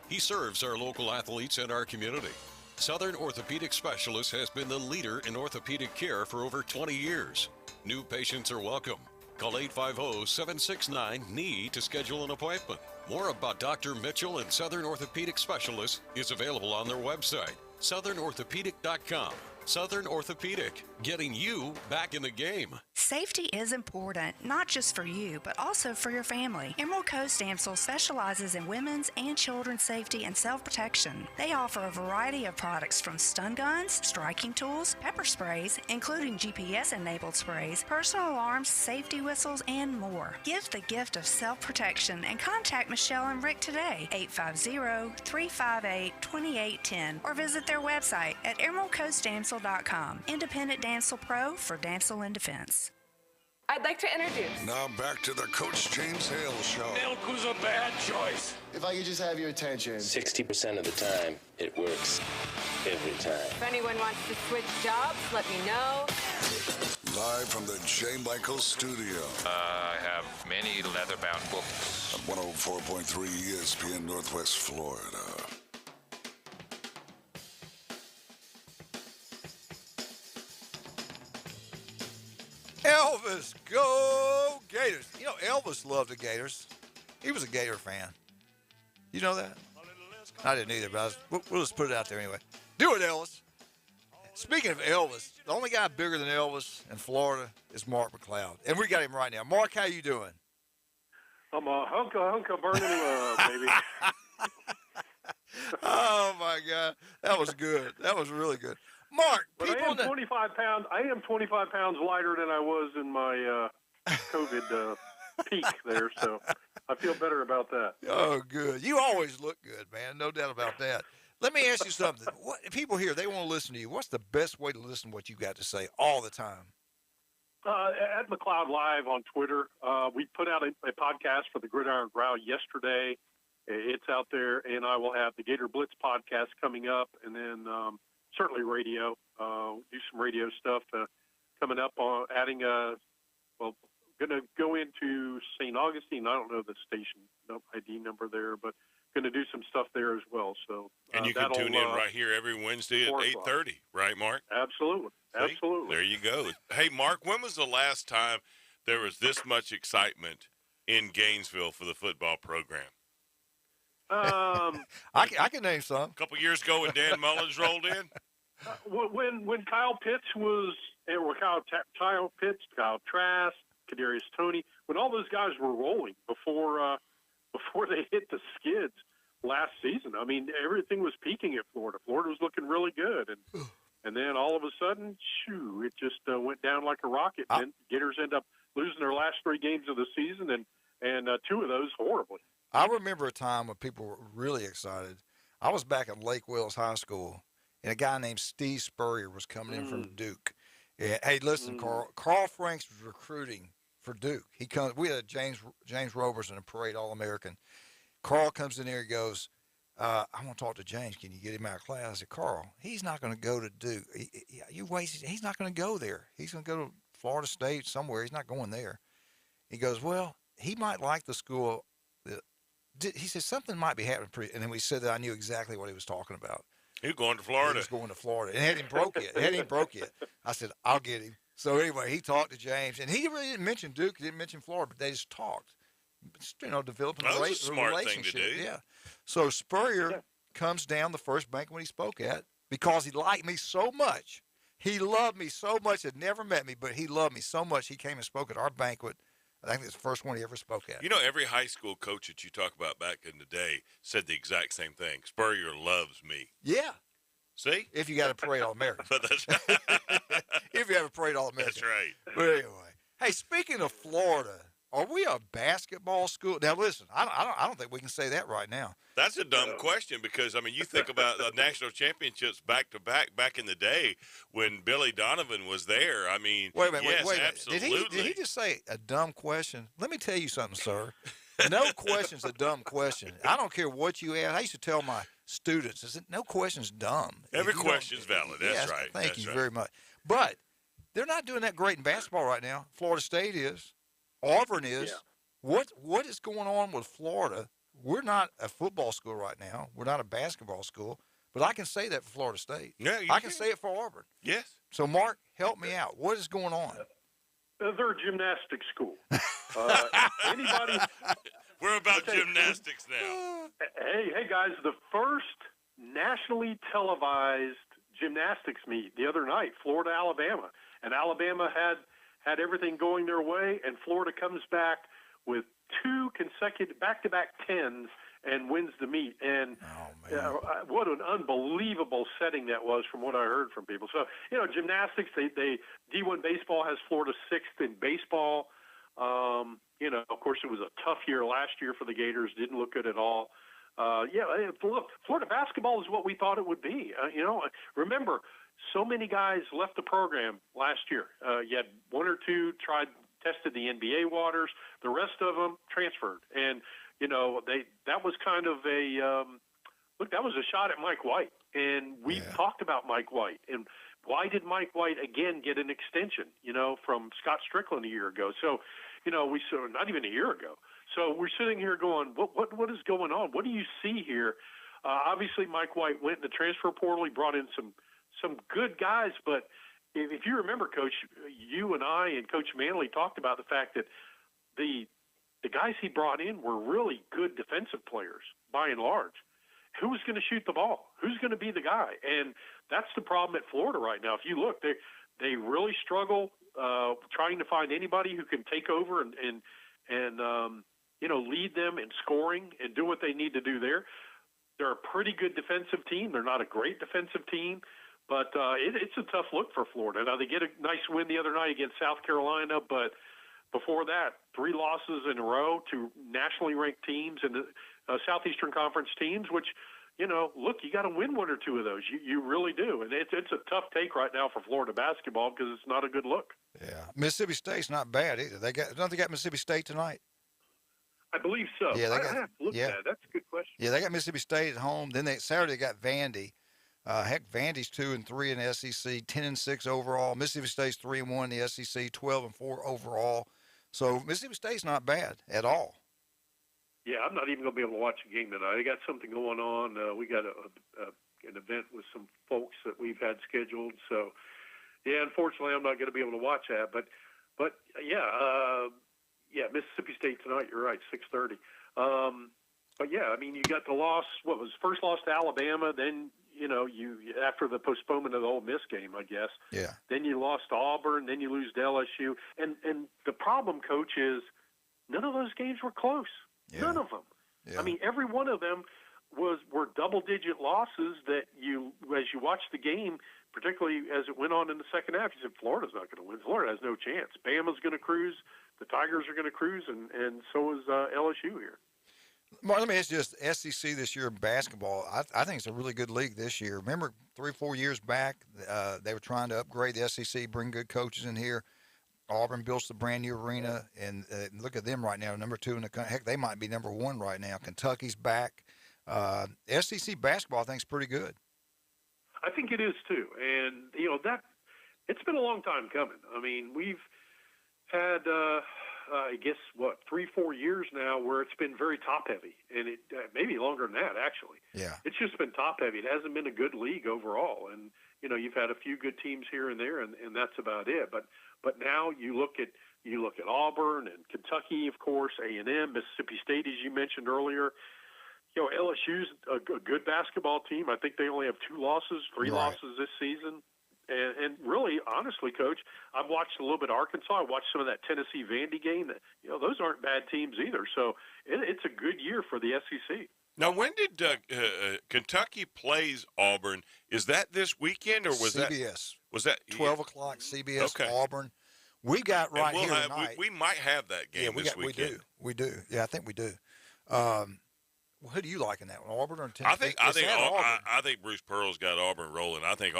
He serves our local athletes and our community. Southern Orthopedic Specialist has been the leader in orthopedic care for over 20 years. New patients are welcome. Call 850-769-KNEE to schedule an appointment. More about Dr. Mitchell and Southern Orthopedic Specialist is available on their website, southernorthopedic.com. Southern Orthopedic, getting you back in the game. Safety is important, not just for you, but also for your family. Emerald Coast AMSL specializes in women's and children's safety and self-protection. They offer a variety of products from stun guns, striking tools, pepper sprays, including GPS-enabled sprays, personal alarms, safety whistles, and more. Give the gift of self-protection and contact Michelle and Rick today, 850-358-2810, or visit their website at emeraldcoastamsel.com. Independent Damsel Pro for damsel in defense. I'd like to introduce. Now back to the Coach James Hale Show. Milk was a bad choice. If I could just have your attention. 60% of the time, it works every time. If anyone wants to switch jobs, let me know. Live from the J. Michael Studio. I have many leather-bound books. At 104.3 ESPN Northwest Florida. Elvis, go Gators. You know, Elvis loved the Gators. He was a Gator fan. You know that? I didn't either, but we'll just put it out there anyway. Do it, Elvis. Speaking of Elvis, the only guy bigger than Elvis in Florida is Mark McLeod. And we got him right now. Mark, how you doing? I'm a hunk of burning love, baby. Oh, my God. That was good. That was really good. Mark, but I am 25 pounds. I am 25 pounds lighter than I was in my COVID peak there, so I feel better about that. Oh, good. You always look good, man. No doubt about that. Let me ask you something. What people here, they want to listen to you. What's the best way to listen to what you got to say all the time? At McLeod Live on Twitter, we put out a podcast for the Gridiron Growl yesterday. It's out there, and I will have the Gator Blitz podcast coming up, and then certainly radio. Do some radio stuff coming up on adding going to go into St. Augustine. I don't know the station ID number there, but going to do some stuff there as well. So and you can tune in right here every Wednesday at 8:30, right, Mark? Absolutely. See? Absolutely. There you go. Hey, Mark, when was the last time there was this much excitement in Gainesville for the football program? I can name some. A couple years ago when Dan Mullins rolled in? When Kyle Pitts was, or Kyle Pitts, Kyle Trask, Kadarius Toney, when all those guys were rolling before they hit the skids last season, I mean, everything was peaking at Florida. Florida was looking really good, and then all of a sudden, shoo, it just went down like a rocket. And Gators end up losing their last 3 games of the season, and 2 of those horribly. I remember a time when people were really excited. I was back at Lake Wells High School, and a guy named Steve Spurrier was coming in from Duke. Yeah, hey, listen, Carl Franks was recruiting for Duke. He comes. We had James Roberson, a parade All-American. Carl comes in here and goes, I want to talk to James. Can you get him out of class? I said, Carl, he's not going to go to Duke. He's not going to go there. He's going to go to Florida State somewhere. He's not going there. He goes, well, he might like the school. He said something might be happening. And then we said that I knew exactly what he was talking about. He was going to Florida. He was going to Florida. It hadn't broke yet. I said, I'll get him. So anyway, he talked to James, and he really didn't mention Duke. He didn't mention Florida, but they just talked. Just, developing a relationship. Smart thing to do. Yeah. So Spurrier comes down the first banquet he spoke at because he liked me so much. He loved me so much. Had never met me, but he loved me so much. He came and spoke at our banquet. I think it's the first one he ever spoke at. You know, every high school coach that you talk about back in the day said the exact same thing. Spurrier loves me. Yeah. See? If you got a parade All-American. But that's If you have a parade All-American. That's right. But anyway. Hey, speaking of Florida, are we a basketball school? Now, listen, I don't think we can say that right now. That's a dumb question because, I mean, you think about the national championships back-to-back back in the day when Billy Donovan was there. I mean, Wait a minute. yes, Wait a minute. absolutely. Did he just say a dumb question? Let me tell you something, sir. No question's a dumb question. I don't care what you ask. I used to tell my students, no question's dumb. Every question's valid. That's yes, right. Thank That's you right. very much. But they're not doing that great in basketball right now. Florida State is. Auburn is. Yeah. What is going on with Florida? We're not a football school right now. We're not a basketball school. But I can say that for Florida State. Yeah, I can say it for Auburn. Yes. So, Mark, help me out. What is going on? They're a gymnastics school. Anybody? We're about gymnastics now. Hey, guys! The first nationally televised gymnastics meet the other night, Florida, Alabama, and Alabama had everything going their way, and Florida comes back with 2 consecutive back-to-back 10s and wins the meet. And what an unbelievable setting that was from what I heard from people. So, gymnastics, they D1 baseball has Florida 6th in baseball. Of course, it was a tough year last year for the Gators. Didn't look good at all. Look, Florida basketball is what we thought it would be. Remember, so many guys left the program last year. You had 1 or 2 tested the NBA waters. The rest of them transferred. And, that was kind of that was a shot at Mike White. And we talked about Mike White. And why did Mike White, again, get an extension, from Scott Strickland a year ago? So, we saw not even a year ago. So we're sitting here going, what is going on? What do you see here? Obviously, Mike White went in the transfer portal. He brought in some good guys. But if you remember, Coach, you and I and Coach Manley talked about the fact that the guys he brought in were really good defensive players by and large. Who's going to shoot the ball? Who's going to be the guy? And that's the problem at Florida right now. If you look, they really struggle trying to find anybody who can take over and lead them in scoring and do what they need to do there. They're a pretty good defensive team. They're not a great defensive team, but it's a tough look for Florida. Now, they get a nice win the other night against South Carolina, but before that, 3 losses in a row to nationally ranked teams and the Southeastern Conference teams, which, look, you got to win 1 or 2 of those. You really do. And it's a tough take right now for Florida basketball because it's not a good look. Yeah. Mississippi State's not bad either. Don't they got Mississippi State tonight? I believe so. Yeah, I have to look at that. That's a good question. Yeah, they got Mississippi State at home. Then Saturday they got Vandy. Vandy's 2-3 in the SEC, 10-6 overall. Mississippi State's 3-1 in the SEC, 12-4 overall. So Mississippi State's not bad at all. Yeah, I'm not even going to be able to watch a game tonight. I got something going on. We got an event with some folks that we've had scheduled. So, yeah, unfortunately, I'm not going to be able to watch that. But Mississippi State tonight. You're right, 6:30. But yeah, I mean, you got the loss. What was first loss to Alabama? Then you after the postponement of the Ole Miss game, I guess. Yeah. Then you lost to Auburn. Then you lose to LSU. And the problem, Coach, is none of those games were close. Yeah. None of them. Yeah. I mean, every one of them were double-digit losses that as you watch the game, particularly as it went on in the second half, you said Florida's not going to win. Florida has no chance. Bama's going to cruise. The Tigers are going to cruise, and so is LSU here. Mark, let me ask you this. SEC this year in basketball, I think it's a really good league this year. Remember 3 or 4 years back, they were trying to upgrade the SEC, bring good coaches in here. Auburn built the brand new arena, and look at them right now, number 2 in the country. Heck, they might be number 1 right now. Kentucky's back. SEC basketball, I think, is pretty good. I think it is too, and that it's been a long time coming. I mean, we've had, I guess, 3-4 years now where it's been very top heavy, and it maybe longer than that actually. Yeah, it's just been top heavy. It hasn't been a good league overall, and you've had a few good teams here and there, and that's about it. But now you look at Auburn and Kentucky, of course, A&M, Mississippi State, as you mentioned earlier. LSU's a good basketball team. I think they only have 2 losses, 3 losses this season. And really, honestly, Coach, I've watched a little bit of Arkansas. I watched some of that Tennessee Vandy game. Those aren't bad teams either. So it's a good year for the SEC. Now, when did Kentucky plays Auburn? Is that this weekend or was CBS. Was that 12 o'clock, CBS, Okay. Auburn. We got right we'll here have, tonight. we might have that game this weekend. We do. Yeah, I think we do. Well, who do you like in that one, Auburn or Tennessee? I think Bruce Pearl's got Auburn rolling. I think,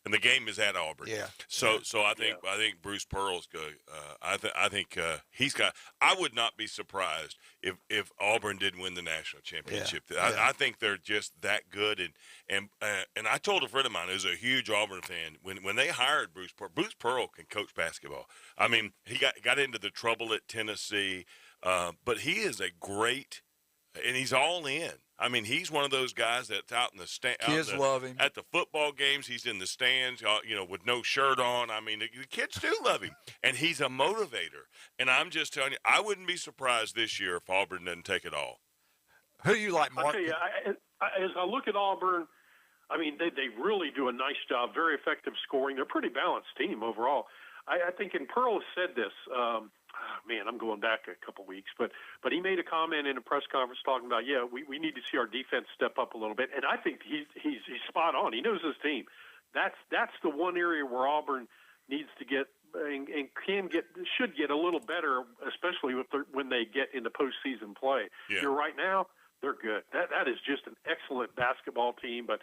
and the game is at Auburn. Yeah. So I think Bruce Pearl's good. I think he's got. I would not be surprised if Auburn didn't win the national championship. Yeah. I think they're just that good. And I told a friend of mine who's a huge Auburn fan when they hired Bruce Pearl. Bruce Pearl can coach basketball. I mean, he got into the trouble at Tennessee, but he is a great. And he's all in. I mean, he's one of those guys that's out in the stand. Kids love him. At the football games, he's in the stands, with no shirt on. I mean, the kids do love him. And he's a motivator. And I'm just telling you, I wouldn't be surprised this year if Auburn doesn't take it all. Who do you like, Mark? I tell you, as I look at Auburn, I mean, they really do a nice job, very effective scoring. They're a pretty balanced team overall. I think, and Pearl said this, I'm going back a couple weeks, but he made a comment in a press conference talking about, we need to see our defense step up a little bit, and I think he's spot on. He knows his team. That's the one area where Auburn needs to get and should get a little better, especially when they get into postseason play. Yeah. Right now, they're good. That is just an excellent basketball team, but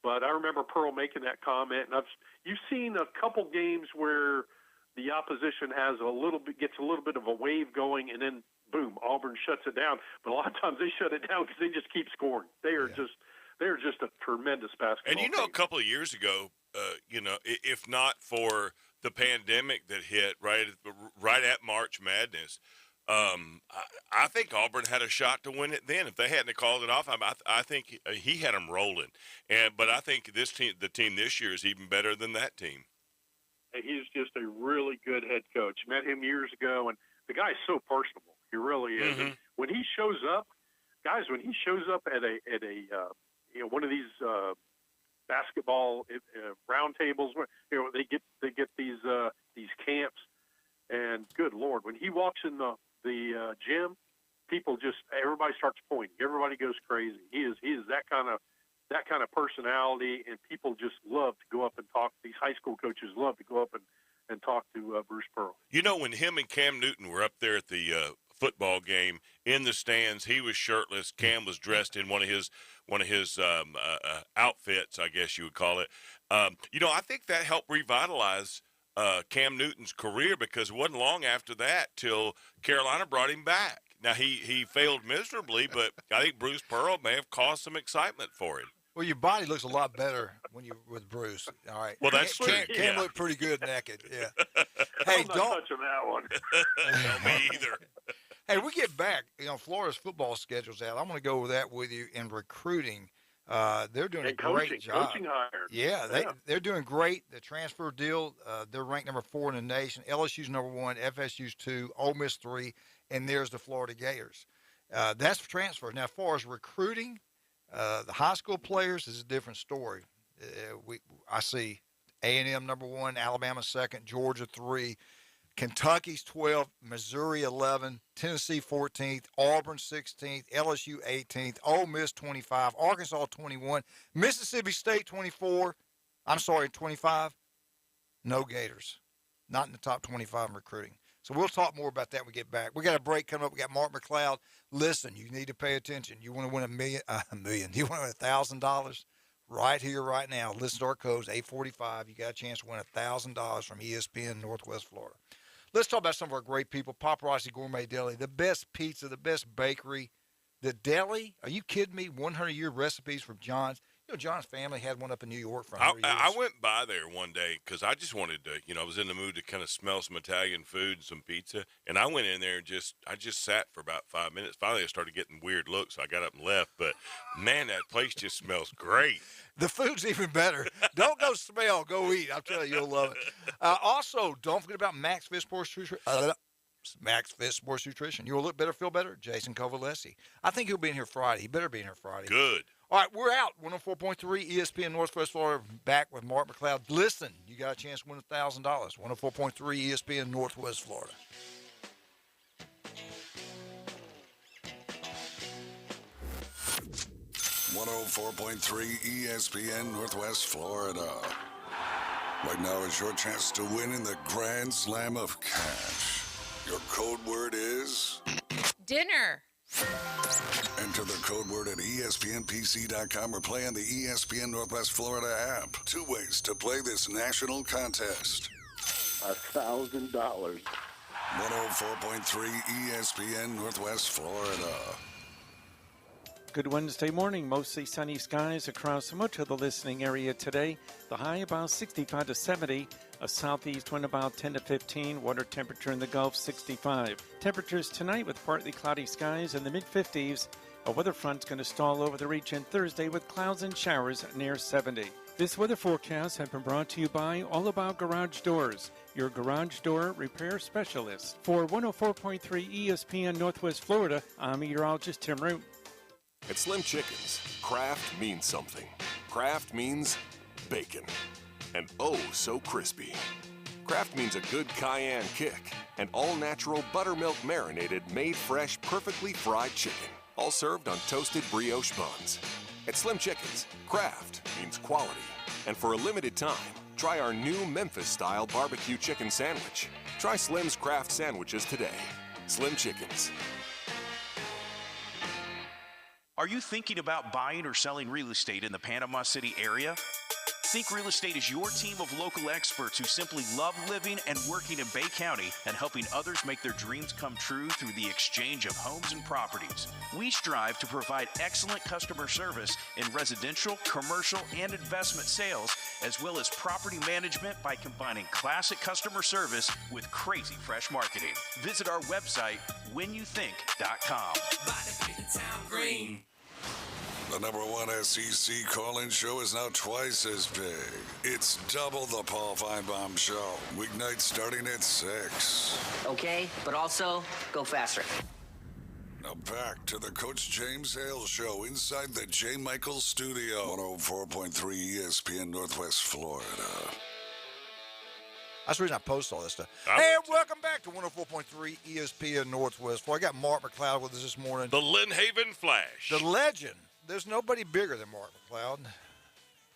I remember Pearl making that comment, and you've seen a couple games where the opposition gets a little bit of a wave going, and then boom, Auburn shuts it down. But a lot of times they shut it down because they just keep scoring. They are just a tremendous basketball. And team. a couple of years ago, if not for the pandemic that hit right at March Madness, I think Auburn had a shot to win it then. If they hadn't called it off, I think he had them rolling. But I think the team this year is even better than that team. He's just a really good head coach. Met him years ago, and the guy's so personable. He really is. Mm-hmm. When he shows up, guys, at one of these basketball roundtables, they get these camps, and good Lord, when he walks in the gym, everybody starts pointing. Everybody goes crazy. He is that kind of personality, and people just love to go up and talk. These high school coaches love to go up and talk to Bruce Pearl. When him and Cam Newton were up there at the football game in the stands, he was shirtless. Cam was dressed in one of his outfits, I guess you would call it. I think that helped revitalize Cam Newton's career, because it wasn't long after that till Carolina brought him back. Now, he failed miserably, but I think Bruce Pearl may have caused some excitement for him. Well, your body looks a lot better when you're with Bruce. All right. Well, that's true. Cam looked pretty good naked. Yeah. Hey, I'm not touching that one. No, me either. Hey, we get back. Florida's football schedule's out. I'm going to go over that with you in recruiting. They're doing a great job. Coaching hires. Yeah, they're doing great. The transfer deal, they're ranked number 4 in the nation. LSU's number 1, FSU's 2, Ole Miss 3, and there's the Florida Gators. That's for transfers. Now, as far as recruiting, the high school players is a different story. I see A&M number 1, Alabama 2nd, Georgia 3, Kentucky's 12th, Missouri 11th, Tennessee 14th, Auburn 16th, LSU 18th, Ole Miss 25, Arkansas 21, Mississippi State 25. No Gators. Not in the top 25 in recruiting. So we'll talk more about that when we get back. We got a break coming up. We got Mark McLeod. Listen, you need to pay attention. You want to win a million. You want to win $1,000 right here, right now. Listen to our codes, 845. You got a chance to win $1,000 from ESPN Northwest Florida. Let's talk about some of our great people. Paparazzi Gourmet Deli, the best pizza, the best bakery. The deli, are you kidding me? 100-year recipes from John's. John's family had one up in New York for 100 years. I went by there one day because I just wanted to, I was in the mood to kind of smell some Italian food and some pizza. And I went in there and I just sat for about 5 minutes. Finally, I started getting weird looks, so I got up and left. But, man, that place just smells great. The food's even better. Don't go smell. Go eat. I'll tell you, you'll love it. Also, don't forget about Max Fit Sports Nutrition. You'll look better, feel better. Jason Covalessi. I think he'll be in here Friday. He better be in here Friday. Good. All right, we're out. 104.3 ESPN Northwest Florida. Back with Mark McLeod. Listen, you got a chance to win $1,000. 104.3 ESPN Northwest Florida. 104.3 ESPN Northwest Florida. Right now is your chance to win in the Grand Slam of Cash. Your code word is Dinner. Enter the code word at ESPNPC.com or play on the ESPN Northwest Florida app. 2 ways to play this national contest. $1,000. 104.3 ESPN Northwest Florida. Good Wednesday morning. Mostly sunny skies across much of the listening area today. The high about 65 to 70. A southeast wind about 10 to 15. Water temperature in the Gulf 65. Temperatures tonight with partly cloudy skies in the mid-50s. A weather front's going to stall over the region Thursday with clouds and showers near 70. This weather forecast has been brought to you by All About Garage Doors, your garage door repair specialist. For 104.3 ESPN Northwest Florida, I'm meteorologist Tim Root. At Slim Chickens, craft means something. Craft means bacon. And oh, so crispy. Craft means a good cayenne kick. And all-natural buttermilk marinated, made fresh, perfectly fried chicken. All served on toasted brioche buns. At Slim Chickens, craft means quality. And for a limited time, try our new Memphis-style barbecue chicken sandwich. Try Slim's Craft Sandwiches today. Slim Chickens. Are you thinking about buying or selling real estate in the Panama City area? Think Real Estate is your team of local experts who simply love living and working in Bay County and helping others make their dreams come true through the exchange of homes and properties. We strive to provide excellent customer service in residential, commercial, and investment sales, as well as property management by combining classic customer service with crazy fresh marketing. Visit our website, whenyoutthink.com. Green. The number one SEC call-in show is now twice as big. It's double the Paul Feinbaum Show. Weeknights starting at 6. Okay, but also go faster. Now back to the Coach James Hale Show inside the J. Michael Studio. 104.3 ESPN Northwest Florida. That's the reason I post all this stuff. Hey, welcome back to 104.3 ESPN Northwest Florida. I got Mark McLeod with us this morning. The Lynn Haven Flash. The legend. There's nobody bigger than Mark McLeod.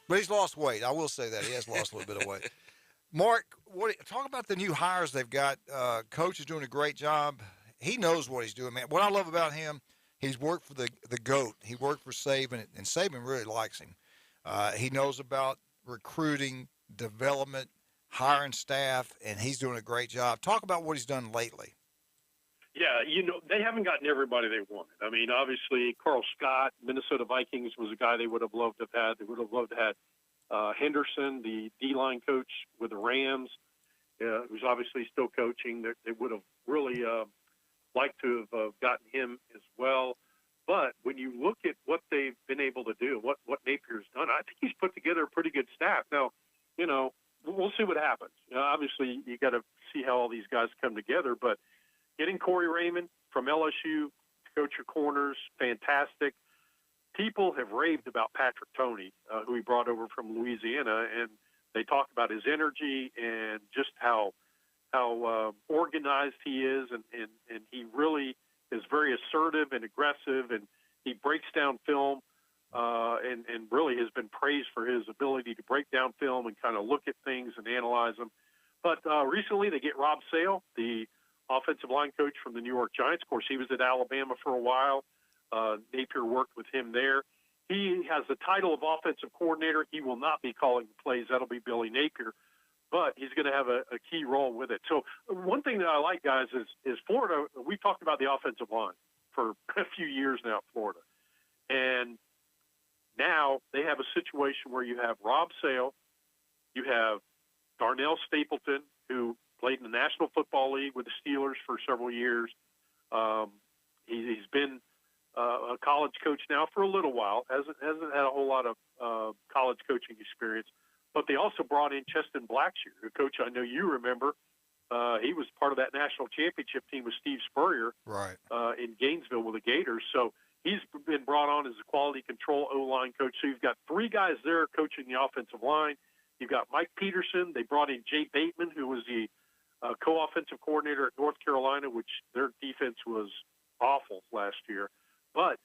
But he's lost weight. I will say that. He has lost a little bit of weight. Mark, talk about the new hires they've got. Coach is doing a great job. He knows what he's doing, man. What I love about him, he's worked for the GOAT. He worked for Saban, and Saban really likes him. He knows about recruiting, development, hiring staff, and he's doing a great job. Talk about what he's done lately. Yeah, they haven't gotten everybody they wanted. I mean, obviously, Carl Scott, Minnesota Vikings, was a guy they would have loved to have had. They would have loved to have had Henderson, the D-line coach with the Rams, who's obviously still coaching. They would have really liked to have gotten him as well. But when you look at what they've been able to do, what Napier's done, I think he's put together a pretty good staff. Now, we'll see what happens. Obviously, you got to see how all these guys come together, but getting Corey Raymond from LSU to coach your corners, fantastic. People have raved about Patrick Toney, who he brought over from Louisiana, and they talk about his energy and just how organized he is, and he really is very assertive and aggressive, and he breaks down film, and really has been praised for his ability to break down film and kind of look at things and analyze them. But recently they get Rob Sale, the offensive line coach from the New York Giants. Of course, he was at Alabama for a while. Napier worked with him there. He has the title of offensive coordinator. He will not be calling the plays. That'll be Billy Napier. But he's going to have a key role with it. So one thing that I like, guys, is Florida. We've talked about the offensive line for a few years now at Florida. And now they have a situation where you have Rob Sale, you have Darnell Stapleton, who played in the National Football League with the Steelers for several years. He's been a college coach now for a little while. Hasn't had a whole lot of college coaching experience. But they also brought in Cheston Blackshear, a coach I know you remember. He was part of that national championship team with Steve Spurrier in Gainesville with the Gators. So he's been brought on as a quality control O-line coach. So you've got three guys there coaching the offensive line. You've got Mike Peterson. They brought in Jay Bateman, who was the co-offensive coordinator at North Carolina, which their defense was awful last year. But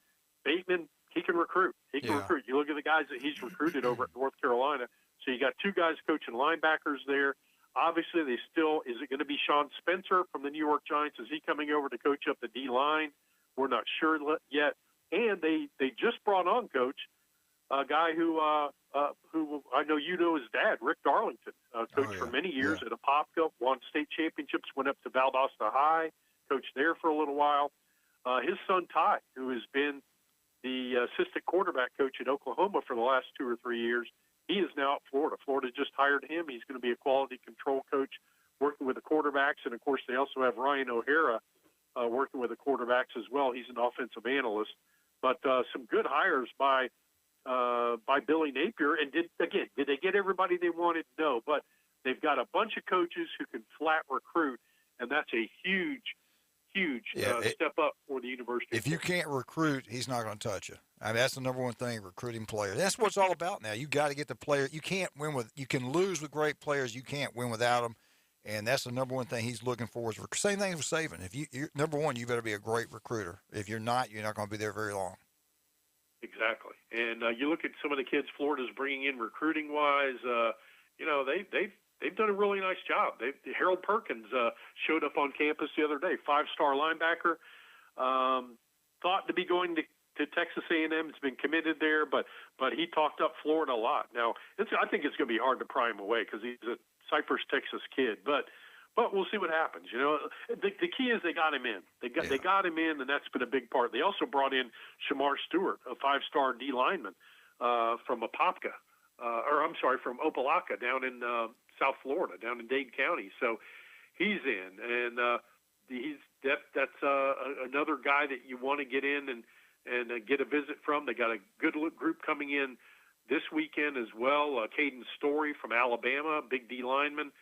Bateman he can recruit. He can recruit. You look at the guys that he's recruited over at North Carolina. So you got two guys coaching linebackers there. Obviously, is it going to be Sean Spencer from the New York Giants? Is he coming over to coach up the D-line? We're not sure yet. And they just brought on, Coach, a guy who I know you know his dad, Rick Darlington, coached for many years at Apopka, won state championships, went up to Valdosta High, coached there for a little while. His son, Ty, who has been the assistant quarterback coach at Oklahoma for the last 2 or 3 years, he is now at Florida. Florida just hired him. He's going to be a quality control coach working with the quarterbacks. And, of course, they also have Ryan O'Hara working with the quarterbacks as well. He's an offensive analyst. But some good hires by Billy Napier. And did they get everybody they wanted? No. But they've got a bunch of coaches who can flat recruit, and that's a huge step up for the university. If you can't recruit, he's not going to touch you. I mean, that's the number one thing, recruiting players. That's what it's all about now. You got to get the player. You can't win you can lose with great players. You can't win without them. And that's the number one thing he's looking for. Same thing with Saban. If you're number one, you better be a great recruiter. If you're not going to be there very long. Exactly. And you look at some of the kids Florida's bringing in recruiting-wise, they've done a really nice job. Harold Perkins showed up on campus the other day, 5-star linebacker, thought to be going to Texas A&M. Has been committed there, but he talked up Florida a lot. Now, I think it's going to be hard to pry him away because he's a Cypress, Texas kid, but we'll see what happens. You know, the key is they got him in. They got him in, and that's been a big part. They also brought in Shamar Stewart, a 5-star D lineman from Apopka, from Opelika down in South Florida, down in Dade County. So he's in, and that's another guy that you want to get in and get a visit from. They got a good group coming in this weekend as well. Caden Story from Alabama, big D lineman,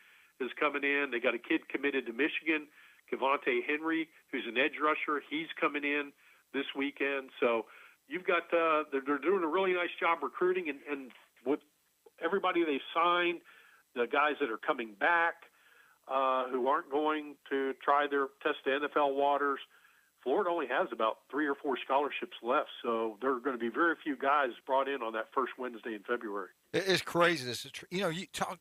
is coming in. They got a kid committed to Michigan, Cavante Henry, who's an edge rusher. He's coming in this weekend. So you've got they're doing a really nice job recruiting, and with everybody they've signed, the guys that are coming back who aren't going to try their test to NFL waters, Florida only has about 3 or 4 scholarships left, so there are going to be very few guys brought in on that first Wednesday in February. It's crazy.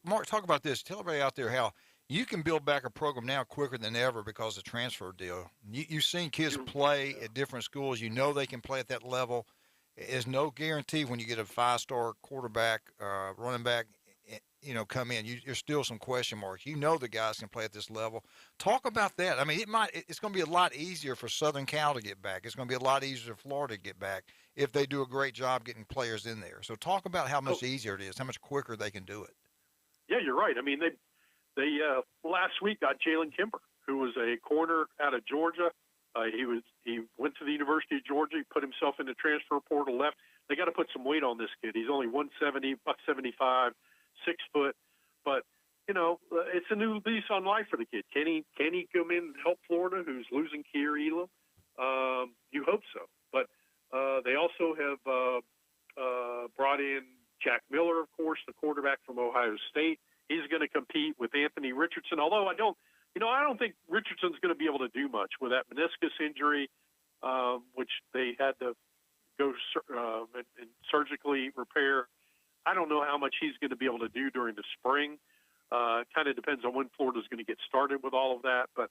Mark, talk about this. Tell everybody out there how you can build back a program now quicker than ever because of the transfer deal. You've seen kids play at different schools. You know they can play at that level. There's no guarantee when you get a 5-star quarterback, running back, come in. There's still some question marks. You know the guys can play at this level. Talk about that. I mean, it's going to be a lot easier for Southern Cal to get back. It's going to be a lot easier for Florida to get back if they do a great job getting players in there. So talk about how much easier it is, how much quicker they can do it. Yeah, you're right. I mean, they last week got Jalen Kimber, who was a corner out of Georgia. He went to the University of Georgia. He put himself in the transfer portal, left. They got to put some weight on this kid. He's only 170, 175. 6 foot, but it's a new lease on life for the kid. Can he come in and help Florida, who's losing Kier Elam? You hope so. But they also have brought in Jack Miller, of course, the quarterback from Ohio State. He's going to compete with Anthony Richardson. Although I don't think Richardson's going to be able to do much with that meniscus injury, which they had to go and surgically repair. I don't know how much he's going to be able to do during the spring. Kind of depends on when Florida's going to get started with all of that. But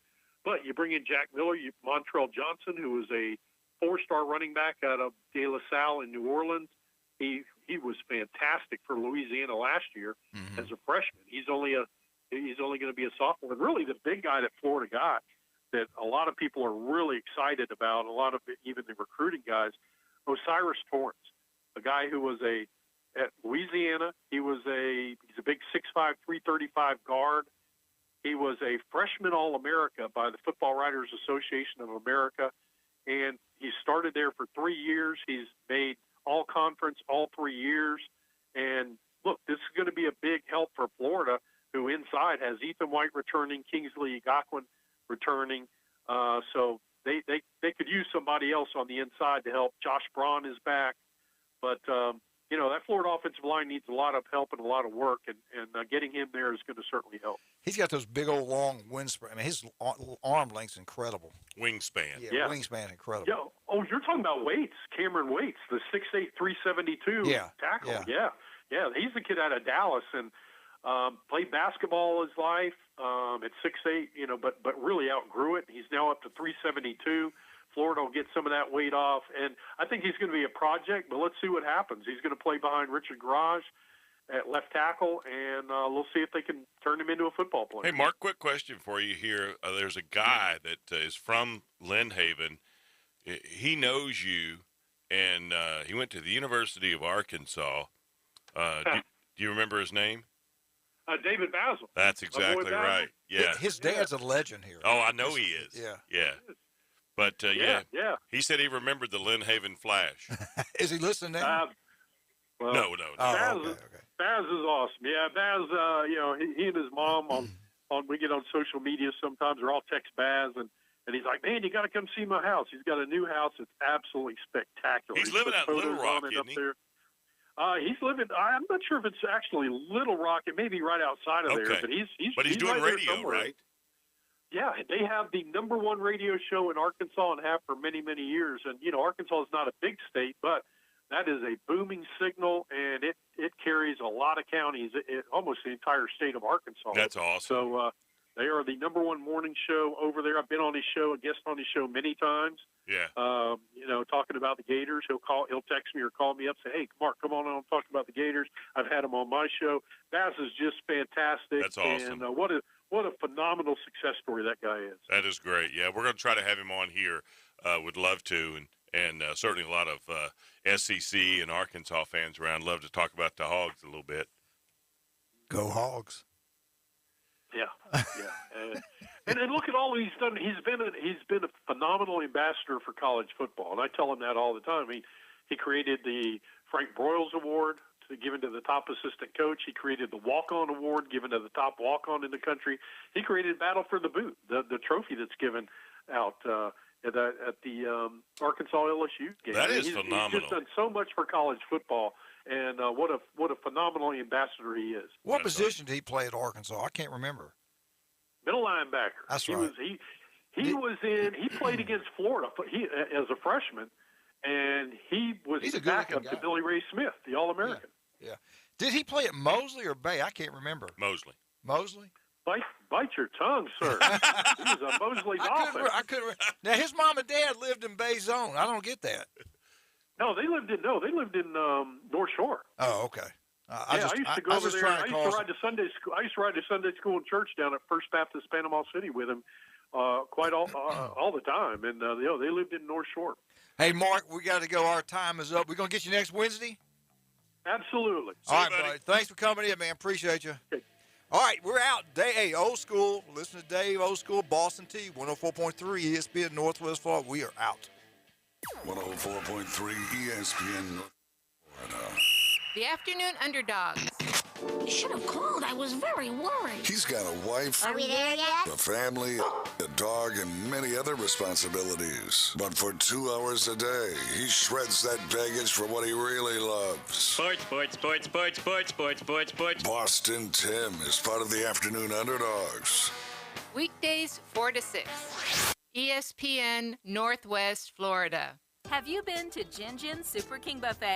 you bring in Jack Miller, Montrell Johnson, who was a 4-star running back out of De La Salle in New Orleans. He was fantastic for Louisiana last year as a freshman. He's only going to be a sophomore. And really, the big guy that Florida got that a lot of people are really excited about, a lot of even the recruiting guys, Osiris Torrance, a guy who was at Louisiana. He's a big 6'5", 335 guard. He was a freshman All-America by the Football Writers Association of America, and he started there for 3 years. He's made all-conference all 3 years. And, look, this is going to be a big help for Florida, who inside has Ethan White returning, Kingsley Egakwan returning. So they could use somebody else on the inside to help. Josh Braun is back. But that Florida offensive line needs a lot of help and a lot of work, and getting him there is going to certainly help. He's got those big old long wingspan. I mean, his arm length's incredible. Wingspan. Yeah, wingspan incredible. Yeah. Oh, you're talking about Waits, Cameron Waits, the 6'8", 372 tackle. Yeah. He's the kid out of Dallas and played basketball his life at 6'8", but really outgrew it. He's now up to 372. Florida will get some of that weight off, and I think he's going to be a project, but let's see what happens. He's going to play behind Richard Garage at left tackle, and we'll see if they can turn him into a football player. Hey, Mark, quick question for you here. There's a guy that is from Lynn Haven. He knows you, and he went to the University of Arkansas. Do you remember his name? David Basil. That's exactly right. Yeah. His dad's a legend here. Oh, I know he is. Yeah. But, he said he remembered the Lynn Haven Flash. Is he listening now? No. Baz is awesome. Yeah, Baz, he and his mom we get on social media sometimes. We're all text Baz, and he's like, man, you got to come see my house. He's got a new house. It's absolutely spectacular. He's living out in Little Rock, isn't he? He's living. I'm not sure if it's actually Little Rock. It may be right outside of there, but he's doing right radio, right? Yeah, they have the #1 radio show in Arkansas and have for many, many years. And Arkansas is not a big state, but that is a booming signal, and it carries a lot of counties, almost the entire state of Arkansas. That's awesome. So they are the #1 morning show over there. I've been on his show, a guest on his show many times. Yeah. Talking about the Gators. He'll text me or call me up, say, hey, Mark, come on and talk about the Gators. I've had him on my show. Baz is just fantastic. That's awesome. And what a phenomenal success story that guy is. That is great. Yeah, we're going to try to have him on here. Would love to, and certainly a lot of SEC and Arkansas fans around love to talk about the Hogs a little bit. Go Hogs! Yeah. And look at all he's done. He's been a phenomenal ambassador for college football, and I tell him that all the time. He created the Frank Broyles Award given to the top assistant coach. He created the walk-on award given to the top walk-on in the country. He created Battle for the Boot, the trophy that's given out at the Arkansas LSU game. That is phenomenal. He's just done so much for college football, and what a phenomenal ambassador he is. What position did he play at Arkansas? I can't remember. Middle linebacker. That's right. He played against Florida as a freshman, and he was He's a backup good-looking to Billy Ray Smith, the All-American. Yeah. Did he play at Mosley or Bay? I can't remember. Mosley. Bite your tongue, sir. He was a Mosley Dolphin. I couldn't. Now his mom and dad lived in Bay Zone. I don't get that. No, they lived in North Shore. Oh, okay. I used to go over there. I used to ride to Sunday school. I used to ride to Sunday school and church down at First Baptist Panama City with him quite all the time, and they lived in North Shore. Hey, Mark, we got to go. Our time is up. We're gonna get you next Wednesday. Absolutely. All right, buddy. Thanks for coming in, man. Appreciate you. Okay. All right, we're out. Hey, old school. Listen to Dave, old school, Boston T, 104.3 ESPN Northwest Florida. We are out. 104.3 ESPN Florida. The afternoon underdogs. You should have called. I was very worried. He's got a wife, Are we there yet? a family, a dog, and many other responsibilities. But for 2 hours a day, he shreds that baggage for what he really loves. Sports. Boston Tim is part of the afternoon underdogs. Weekdays 4 to 6. ESPN Northwest Florida. Have you been to Jin Jin Super King Buffet?